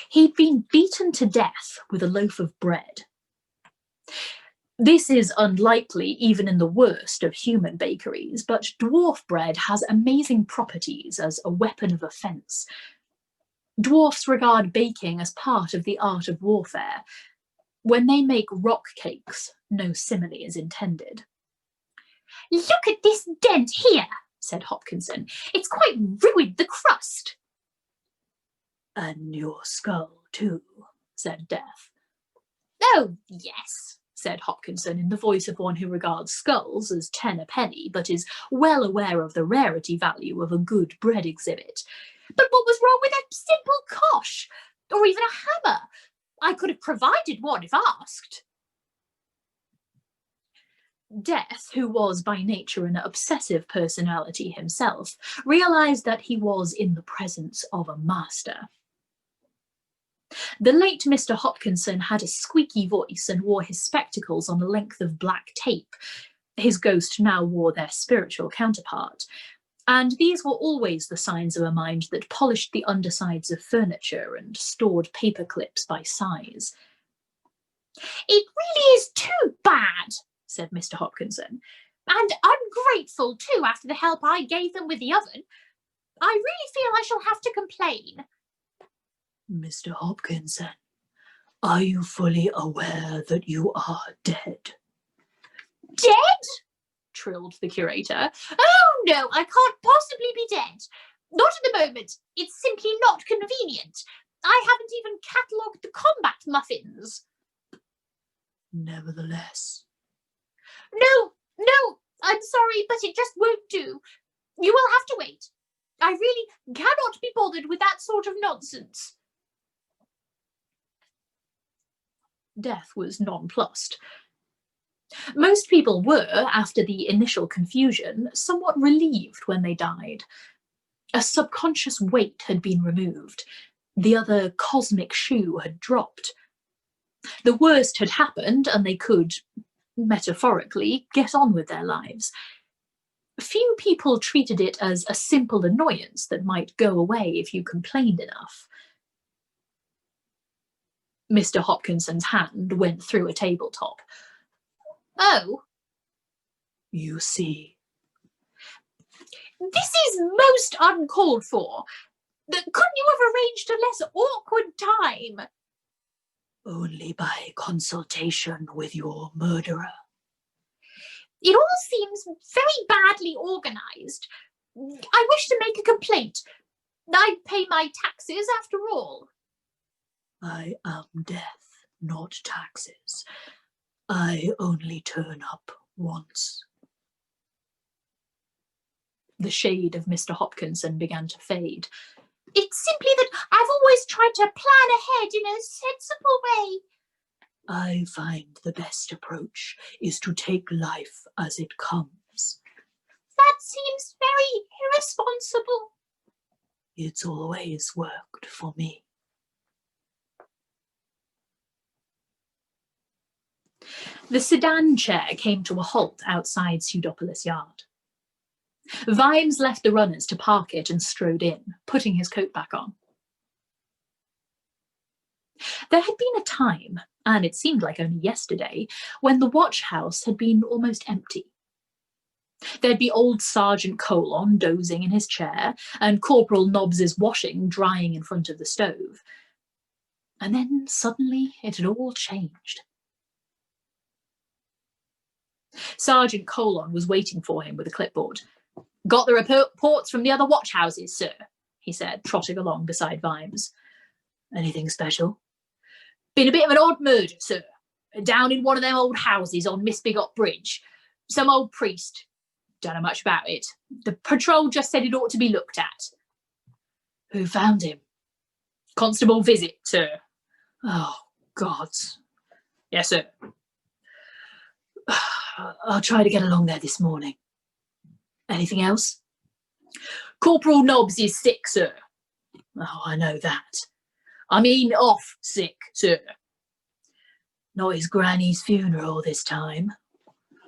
He'd been beaten to death with a loaf of bread. This is unlikely even in the worst of human bakeries, but dwarf bread has amazing properties as a weapon of offence. Dwarfs regard baking as part of the art of warfare. When they make rock cakes, no simile is intended. "Look at this dent here," said Hopkinson. "It's quite ruined the crust." "And your skull too," said Death. "Oh, yes," said Hopkinson in the voice of one who regards skulls as 10 a penny, but is well aware of the rarity value of a good bread exhibit. "But what was wrong with a simple cosh? Or even a hammer? I could have provided one if asked." Death, who was by nature an obsessive personality himself, realised that he was in the presence of a master. The late Mr. Hopkinson had a squeaky voice and wore his spectacles on a length of black tape. His ghost now wore their spiritual counterpart, and these were always the signs of a mind that polished the undersides of furniture and stored paper clips by size. "It really is too bad," said Mr. Hopkinson, "and ungrateful too after the help I gave them with the oven. I really feel I shall have to complain." "Mr. Hopkinson, are you fully aware that you are dead?" "Dead?" trilled the curator. "Oh no, I can't possibly be dead. Not at the moment. It's simply not convenient. I haven't even catalogued the combat muffins." "Nevertheless." No, I'm sorry, but it just won't do. You will have to wait. I really cannot be bothered with that sort of nonsense." Death was nonplussed. Most people were, after the initial confusion, somewhat relieved when they died. A subconscious weight had been removed. The other cosmic shoe had dropped. The worst had happened, and they could, metaphorically, get on with their lives. Few people treated it as a simple annoyance that might go away if you complained enough. Mr. Hopkinson's hand went through a tabletop. "Oh." "You see." "This is most uncalled for. Couldn't you have arranged a less awkward time?" "Only by consultation with your murderer." "It all seems very badly organised. I wish to make a complaint. I pay my taxes after all." "I am death, not taxes. I only turn up once." The shade of Mr. Hopkinson began to fade. "It's simply that I've always tried to plan ahead in a sensible way." "I find the best approach is to take life as it comes." "That seems very irresponsible." "It's always worked for me." The sedan chair came to a halt outside Pseudopolis Yard. Vimes left the runners to park it and strode in, putting his coat back on. There had been a time, and it seemed like only yesterday, when the watch house had been almost empty. There'd be old Sergeant Colon dozing in his chair, and Corporal Nobbs's washing drying in front of the stove. And then suddenly it had all changed. Sergeant Colon was waiting for him with a clipboard. "Got the reports from the other watch houses, sir," he said, trotting along beside Vimes. "Anything special?" "Been a bit of an odd murder, sir. Down in one of them old houses on Miss Bigot Bridge. Some old priest. Don't know much about it. The patrol just said it ought to be looked at." "Who found him?" "Constable Visit, sir." "Oh, God." "Yes, sir." "I'll try to get along there this morning. Anything else?" "Corporal Nobbs is sick, sir." "Oh, I know that. I mean off sick, sir." "Not his granny's funeral this time?"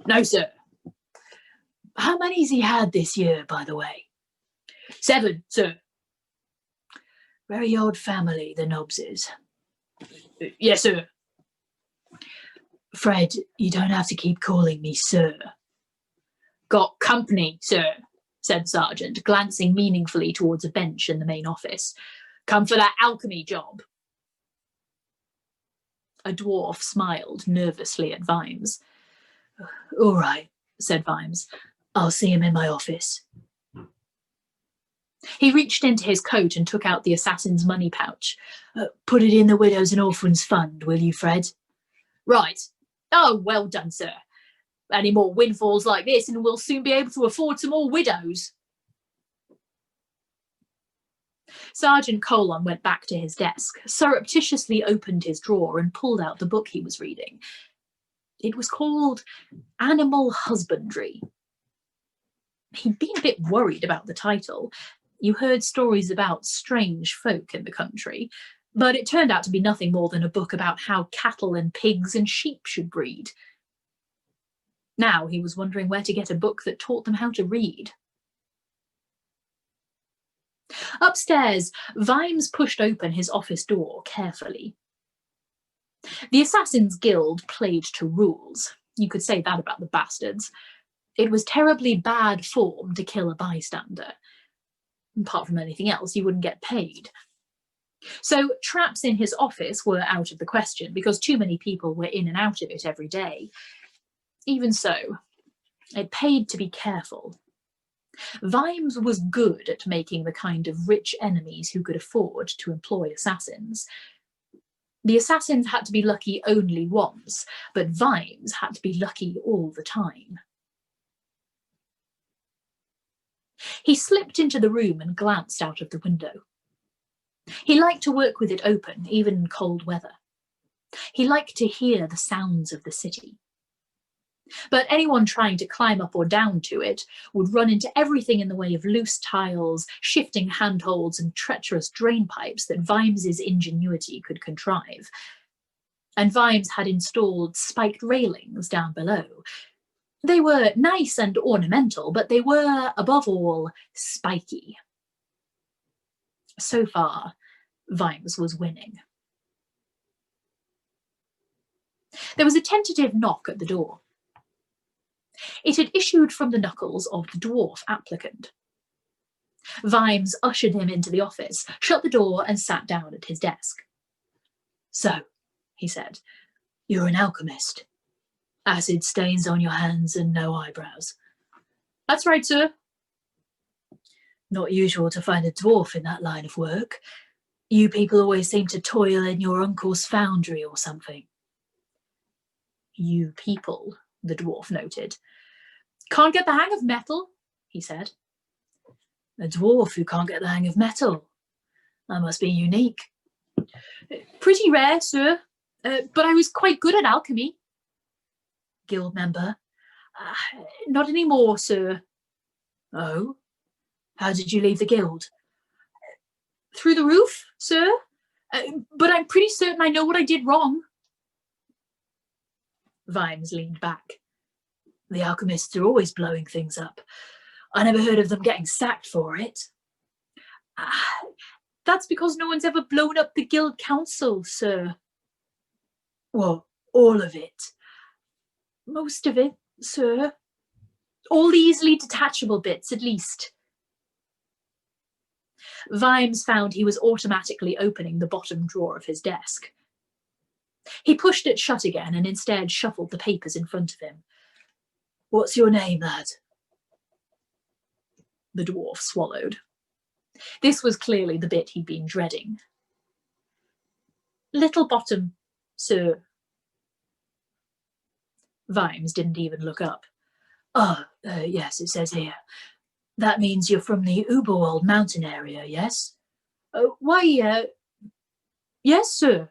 "No, sir." "How many's he had this year, by the way?" "7, sir." "Very odd family, the Nobbses." "Yes, sir." "Fred, you don't have to keep calling me sir." "Got company, sir," said Sergeant, glancing meaningfully towards a bench in the main office. "Come for that alchemy job." A dwarf smiled nervously at Vimes. "All right," said Vimes. "I'll see him in my office." He reached into his coat and took out the assassin's money pouch. "Put it in the Widows and Orphans Fund, will you, Fred?" "Right. Oh, well done, sir. Any more windfalls like this and we'll soon be able to afford some more widows." Sergeant Colon went back to his desk, surreptitiously opened his drawer and pulled out the book he was reading. It was called Animal Husbandry. He'd been a bit worried about the title. You heard stories about strange folk in the country, but it turned out to be nothing more than a book about how cattle and pigs and sheep should breed. Now he was wondering where to get a book that taught them how to read. Upstairs, Vimes pushed open his office door carefully. The Assassin's Guild played to rules. You could say that about the bastards. It was terribly bad form to kill a bystander. Apart from anything else, you wouldn't get paid. So traps in his office were out of the question because too many people were in and out of it every day. Even so, it paid to be careful. Vimes was good at making the kind of rich enemies who could afford to employ assassins. The assassins had to be lucky only once, but Vimes had to be lucky all the time. He slipped into the room and glanced out of the window. He liked to work with it open, even in cold weather. He liked to hear the sounds of the city. But anyone trying to climb up or down to it would run into everything in the way of loose tiles, shifting handholds and treacherous drain pipes that Vimes's ingenuity could contrive. And Vimes had installed spiked railings down below. They were nice and ornamental, but they were, above all, spiky. So far, Vimes was winning. There was a tentative knock at the door. It had issued from the knuckles of the dwarf applicant. Vimes ushered him into the office, shut the door and sat down at his desk. "So," he said, "you're an alchemist. Acid stains on your hands and no eyebrows." "That's right, sir." "Not usual to find a dwarf in that line of work. You people always seem to toil in your uncle's foundry or something." "You people," the dwarf noted. "Can't get the hang of metal," he said. "A dwarf who can't get the hang of metal? That must be unique." "Pretty rare, sir, but I was quite good at alchemy." "Guild member?" "Not anymore, sir." "Oh? How did you leave the guild?" "Through the roof, sir, but I'm pretty certain I know what I did wrong." Vimes leaned back. The alchemists are always blowing things up. I never heard of them getting sacked for it. That's because no one's ever blown up the guild council, sir. Well, all of it. Most of it, sir. All the easily detachable bits, at least. Vimes found he was automatically opening the bottom drawer of his desk. He pushed it shut again and instead shuffled the papers in front of him. What's your name, lad? The dwarf swallowed. This was clearly the bit he'd been dreading. Littlebottom, sir. Vimes didn't even look up. Yes, it says here. That means you're from the Uberwald mountain area, yes? Yes, sir,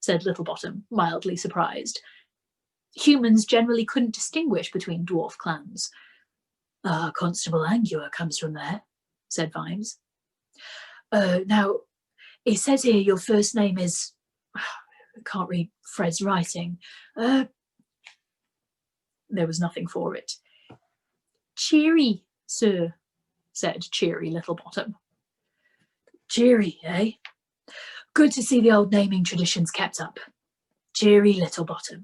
said Littlebottom, mildly surprised. Humans generally couldn't distinguish between dwarf clans. Constable Angua comes from there, said Vimes. Now, it says here your first name is... I can't read Fred's writing. There was nothing for it. Cheery, sir, said cheery Littlebottom. Cheery, eh? Good to see the old naming traditions kept up. Cheery Littlebottom.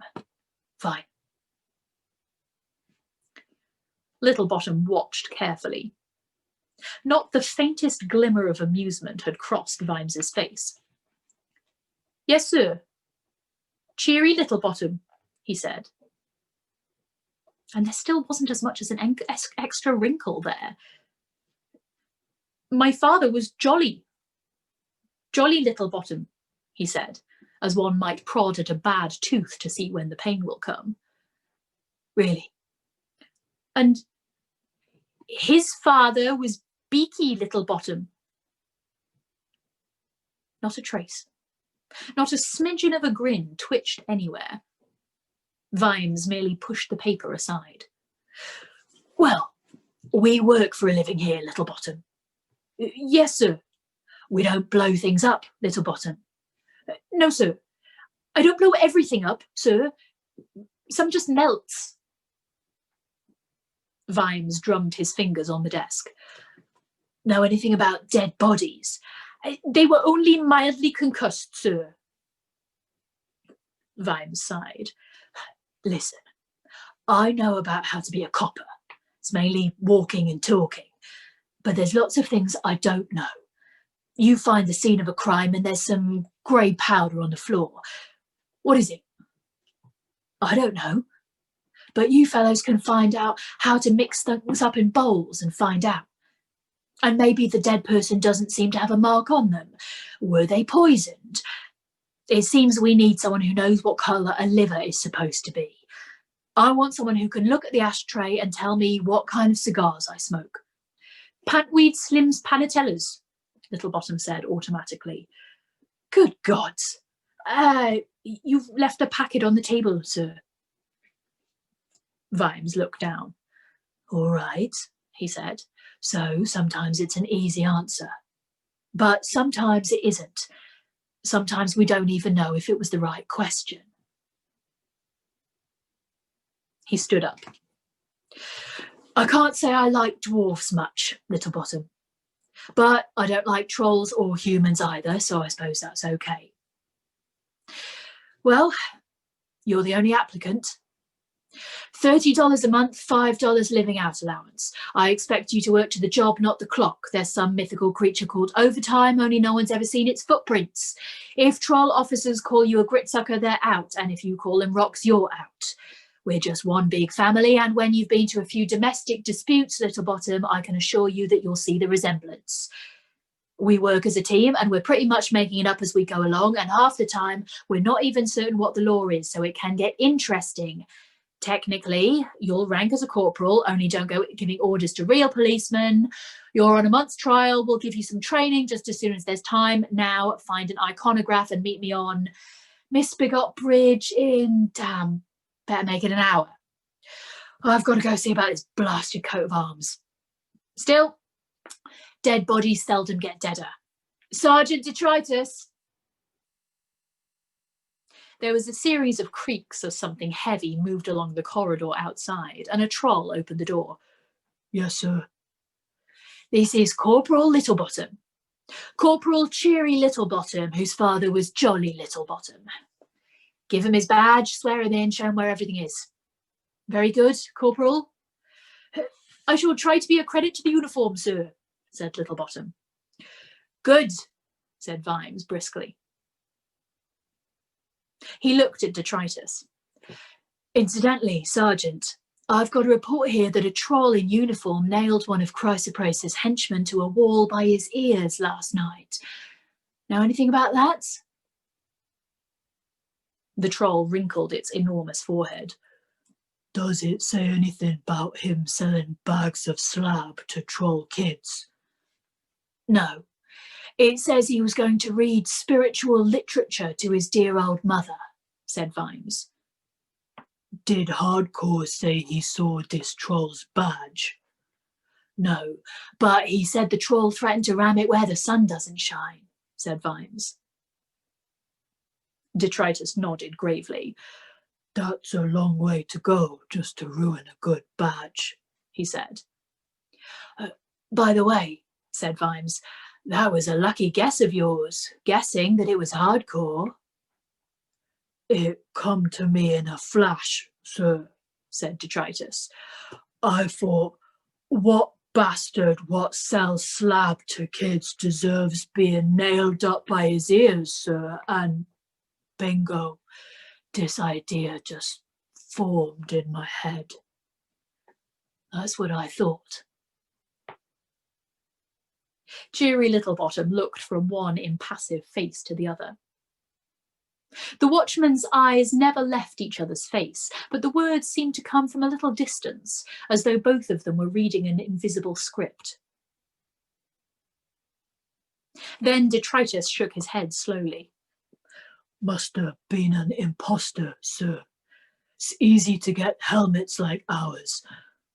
Fine. Littlebottom watched carefully. Not the faintest glimmer of amusement had crossed Vimes's face. Yes, sir. Cheery Littlebottom, he said. And there still wasn't as much as an extra wrinkle there. My father was Jolly Littlebottom, he said, as one might prod at a bad tooth to see when the pain will come. Really? And his father was Beaky Littlebottom. Not a trace. Not a smidgen of a grin twitched anywhere. Vimes merely pushed the paper aside. Well, we work for a living here, Littlebottom. Yes, sir. We don't blow things up, Littlebottom. No, sir. I don't blow everything up, sir. Some just melts. Vimes drummed his fingers on the desk. Know anything about dead bodies? They were only mildly concussed, sir. Vimes sighed. Listen, I know about how to be a copper. It's mainly walking and talking. But there's lots of things I don't know. You find the scene of a crime and there's some grey powder on the floor. What is it? I don't know. But you fellows can find out how to mix things up in bowls and find out. And maybe the dead person doesn't seem to have a mark on them. Were they poisoned? It seems we need someone who knows what colour a liver is supposed to be. I want someone who can look at the ashtray and tell me what kind of cigars I smoke. Pantweed Slims Panatellas, Littlebottom said automatically. Good gods. You've left a packet on the table, sir. Vimes looked down. All right, he said. So sometimes it's an easy answer. But sometimes it isn't. Sometimes we don't even know if it was the right question. He stood up. I can't say I like dwarfs much, Littlebottom. But I don't like trolls or humans either, so I suppose that's okay. Well, you're the only applicant. $30 a month, $5 living out allowance. I expect you to work to the job, not the clock. There's some mythical creature called overtime, only no one's ever seen its footprints. If troll officers call you a gritsucker, they're out, and if you call them rocks, you're out. We're just one big family, and when you've been to a few domestic disputes, Littlebottom, I can assure you that you'll see the resemblance. We work as a team, and we're pretty much making it up as we go along, and half the time, we're not even certain what the law is, so it can get interesting. Technically, you'll rank as a corporal, only don't go giving orders to real policemen. You're on a month's trial, we'll give you some training just as soon as there's time. Now, find an iconograph and meet me on Miss Bigot Bridge in... better make it an hour. I've got to go see about this blasted coat of arms. Still, dead bodies seldom get deader. Sergeant Detritus. There was a series of creaks as something heavy moved along the corridor outside, and a troll opened the door. Yes, sir. This is Corporal Littlebottom. Corporal Cheery Littlebottom, whose father was Jolly Littlebottom. Give him his badge, swear him in, show him where everything is. Very good, Corporal. I shall try to be a credit to the uniform, sir, said Littlebottom. Good, said Vimes briskly. He looked at detritus. Incidentally, Sergeant, I've got a report here that a troll in uniform nailed one of Chrysopras's henchmen to a wall by his ears last night. Know anything about that? The troll wrinkled its enormous forehead. Does it say anything about him selling bags of slab to troll kids? No. It says he was going to read spiritual literature to his dear old mother, said Vimes. Did Hardcore say he saw this troll's badge? No, but he said the troll threatened to ram it where the sun doesn't shine, said Vimes. Detritus nodded gravely. That's a long way to go just to ruin a good badge, he said. By the way, said Vimes, that was a lucky guess of yours, guessing that it was Hardcore. It come to me in a flash, sir, said Detritus. I thought, what bastard what sells slab to kids deserves being nailed up by his ears, sir, and bingo, this idea just formed in my head. That's what I thought. Cheery Littlebottom looked from one impassive face to the other. The watchman's eyes never left each other's face, but the words seemed to come from a little distance, as though both of them were reading an invisible script. Then Detritus shook his head slowly. Must have been an imposter, sir. It's easy to get helmets like ours.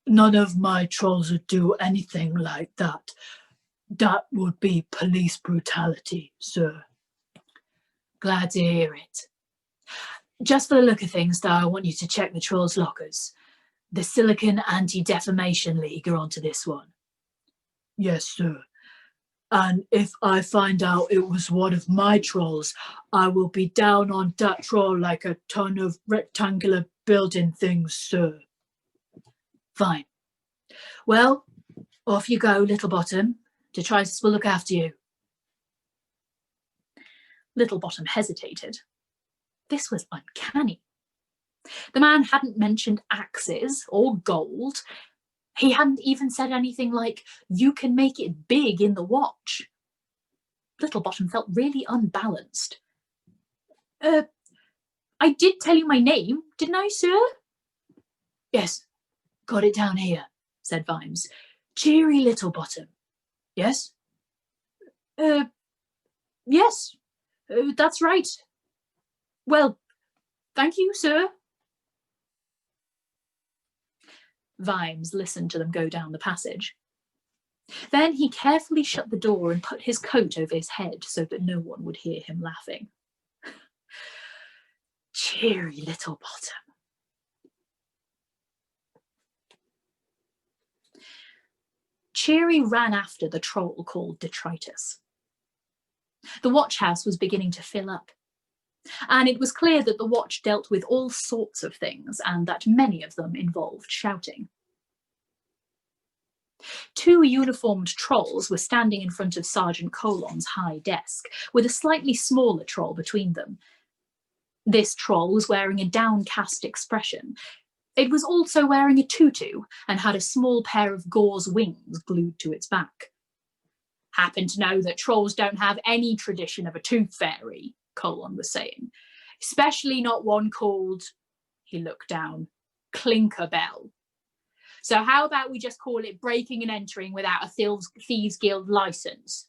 None of my trolls would do anything like that. That would be police brutality, sir. Glad to hear it. Just for the look of things, though, I want you to check the trolls' lockers. The Silicon Anti-Defamation League are onto this one. Yes, sir. And if I find out it was one of my trolls, I will be down on that troll like a ton of rectangular building things, sir. Fine. Well, off you go, Littlebottom. Detritus will look after you. Littlebottom hesitated. This was uncanny. The man hadn't mentioned axes or gold. He hadn't even said anything like, you can make it big in the watch. Littlebottom felt really unbalanced. I did tell you my name, didn't I, sir? Yes, got it down here, said Vimes. Cheery Littlebottom. Yes? Yes, that's right. Well, thank you, sir. Vimes listened to them go down the passage. Then he carefully shut the door and put his coat over his head so that no one would hear him laughing. Cheery Littlebottom. Cheery ran after the troll called Detritus. The watch house was beginning to fill up, and it was clear that the watch dealt with all sorts of things and that many of them involved shouting. Two uniformed trolls were standing in front of Sergeant Colon's high desk, with a slightly smaller troll between them. This troll was wearing a downcast expression. It was also wearing a tutu and had a small pair of gauze wings glued to its back. Happen to know that trolls don't have any tradition of a tooth fairy, Colon was saying, especially not one called, he looked down, Clinkerbell. So how about we just call it breaking and entering without a Thieves Guild license?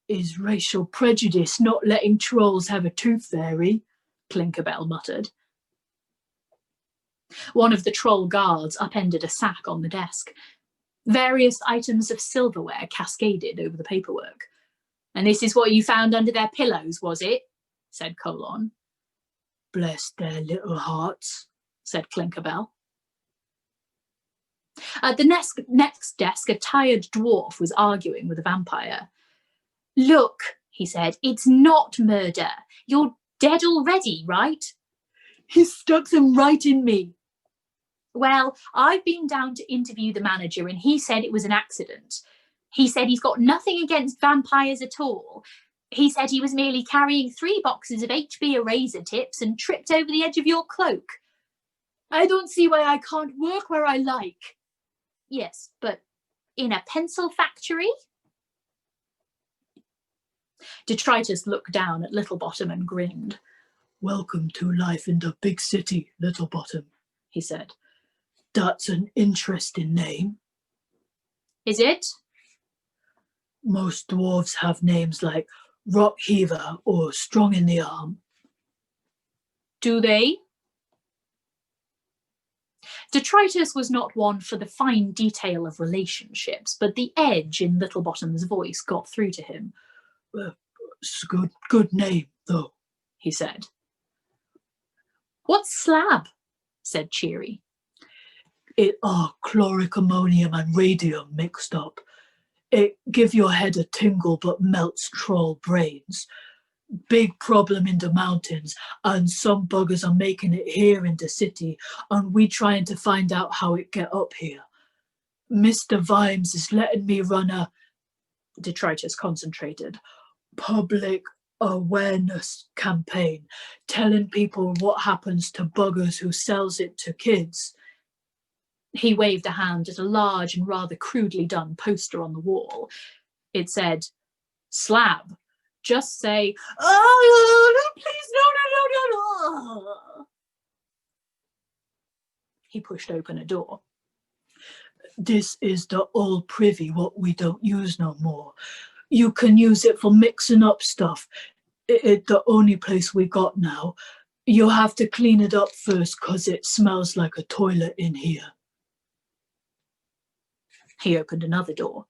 Is racial prejudice not letting trolls have a tooth fairy? Clinkerbell muttered. One of the troll guards upended a sack on the desk. Various items of silverware cascaded over the paperwork. And this is what you found under their pillows, was it? Said Colon. Bless their little hearts, said Clinkerbell. At the next desk, a tired dwarf was arguing with a vampire. Look, he said, it's not murder. You're dead already, right? He stuck them right in me. Well, I've been down to interview the manager and he said it was an accident. He said he's got nothing against vampires at all. He said he was merely carrying 3 boxes of HB eraser tips and tripped over the edge of your cloak. I don't see why I can't work where I like. Yes, but in a pencil factory? Detritus looked down at Littlebottom and grinned. Welcome to life in the big city, Littlebottom, he said. That's an interesting name. Is it? Most dwarves have names like Rock Heaver or Strong in the Arm. Do they? Detritus was not one for the fine detail of relationships, but the edge in Littlebottom's voice got through to him. It's a good name, though, he said. What's slab? Said Cheery. It are chloric ammonium and radium mixed up. It give your head a tingle but melts troll brains. Big problem in the mountains, and some buggers are making it here in the city, and we trying to find out how it get up here. Mr. Vimes is letting me run a, Detritus concentrated, public awareness campaign, telling people what happens to buggers who sells it to kids. He waved a hand at a large and rather crudely done poster on the wall. It said, Slab. Just say, oh, no, please, no. He pushed open a door. This is the old privy, what we don't use no more. You can use it for mixing up stuff. It's the only place we got now. You have to clean it up first, 'cause it smells like a toilet in here. He opened another door.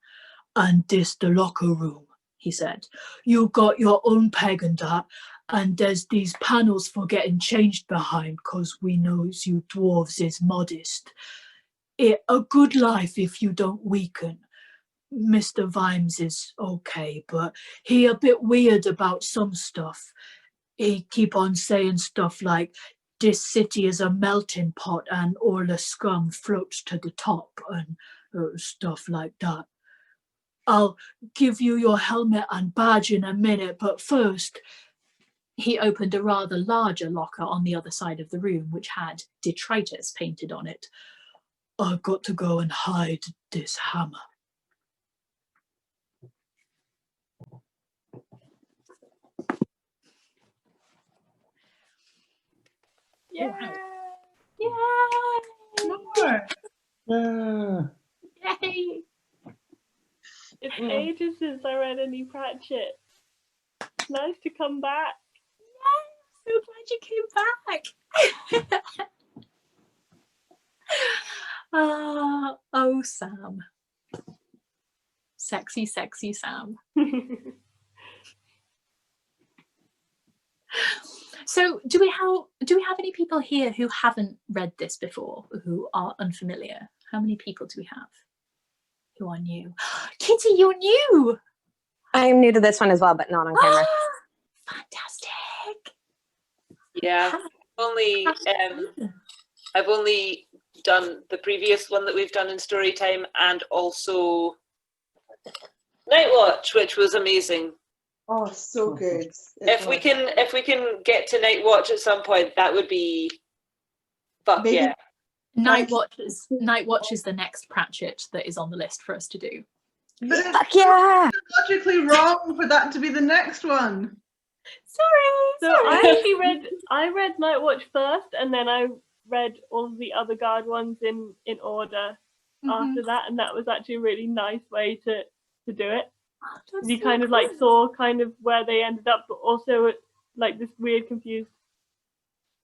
And this the locker room, he said. You got your own peg and that, and there's these panels for getting changed behind, 'cause we knows you dwarves is modest. It a good life if you don't weaken. Mr. Vimes is okay, but he a bit weird about some stuff. He keep on saying stuff like, this city is a melting pot and all the scum floats to the top, and stuff like that. I'll give you your helmet and badge in a minute, but first, he opened a rather larger locker on the other side of the room, which had Detritus painted on it. I've got to go and hide this hammer. Yeah. Yay! More. Yay! It's ages since I read any Pratchett. It's nice to come back. So glad you came back. Oh, Sam. Sexy, sexy Sam. So do we have any people here who haven't read this before, who are unfamiliar? How many people do we have who are new? Kitty, you're new! I'm new to this one as well, but not on camera. Fantastic! Yeah, I've only done the previous one that we've done in Storytime, and also Night Watch, which was amazing. Oh, so good. If we can get to Night Watch at some point, that would be Maybe. yeah. Night Watch is the next Pratchett that is on the list for us to do. But it's Fuck yeah! logically wrong for that to be the next one. So I read Night Watch first, and then I read all of the other guard ones in order after that, and that was actually a really nice way to do it. You kind of like saw kind of where they ended up, but also like this weird confused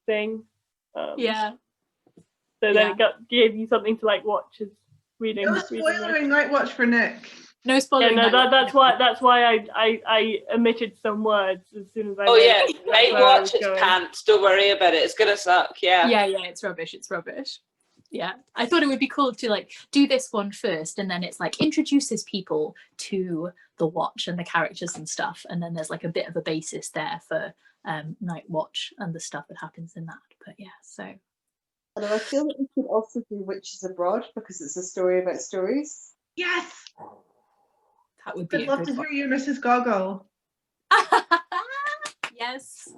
thing. Yeah. So then it gave you something to like watch as reading. No spoiling Night Watch for Nick. No spoiling. Yeah, no, that's why I omitted some words as soon as I. Oh yeah, realized Night where I Watch was is going. pants. Don't worry about it. It's gonna suck. Yeah. Yeah, it's rubbish. It's rubbish. Yeah, I thought it would be cool to like do this one first, and then it's like introduces people to the Watch and the characters and stuff, and then there's like a bit of a basis there for Night Watch and the stuff that happens in that. But yeah, so. Although I feel that we could also do Witches Abroad because it's a story about stories. Yes. That would be. I'd love to hear you, Mrs. Goggle. Yes,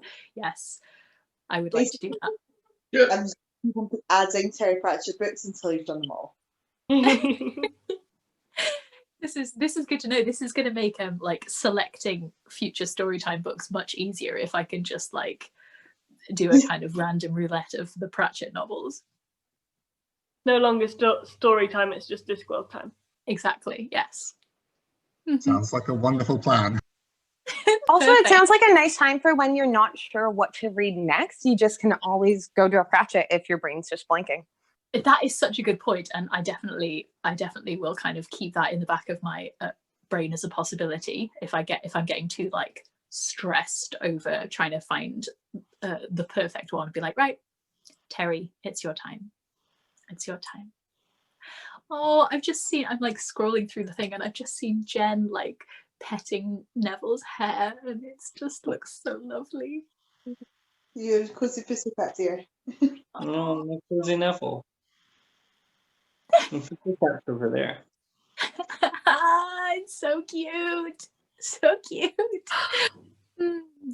I would like to do that. And you can keep adding Terry Pratchett books until you've done them all. This is good to know. This is going to make like selecting future Storytime books much easier if I can just like do a kind of random roulette of the Pratchett novels. No longer story time, it's just Discworld time. Exactly, yes. Sounds like a wonderful plan. Also, it sounds like a nice time for when you're not sure what to read next. You just can always go to a Pratchett if your brain's just blanking. That is such a good point, and I definitely will kind of keep that in the back of my brain as a possibility if I'm getting too like stressed over trying to find the perfect one. Be like, right, Terry, it's your time. It's your time. Oh, I'm like scrolling through the thing, and I've just seen Jen like petting Neville's hair, and it just looks so lovely. You're cozy pussycat, dear. Oh, my cozy Neville. Pussycat's over there. It's so cute. So cute.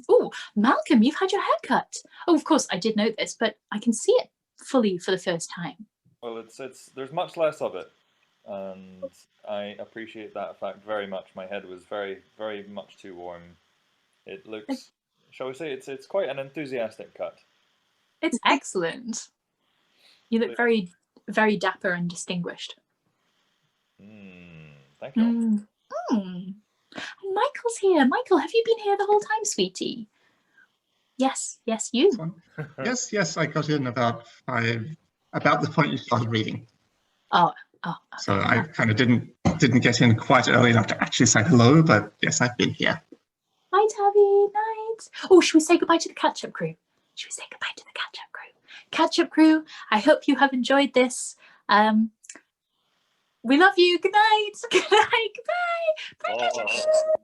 Oh, Malcolm, you've had your hair cut. Oh, of course, I did know this, but I can see it fully for the first time. Well, there's much less of it, and I appreciate that fact very much. My head was very, very much too warm. It looks, shall we say, it's quite an enthusiastic cut. It's excellent. You look very, very dapper and distinguished. Thank you. Michael's here. Michael, have you been here the whole time, sweetie? Yes, you. Yes, I got in about the point you started reading. Oh. So I kind of didn't get in quite early enough to actually say hello, but yes, I've been here. Night, Abby. Night. Oh, should we say goodbye to the catch-up crew? Catch-up crew, I hope you have enjoyed this. We love you. Good night. Good night. Goodbye. Bye.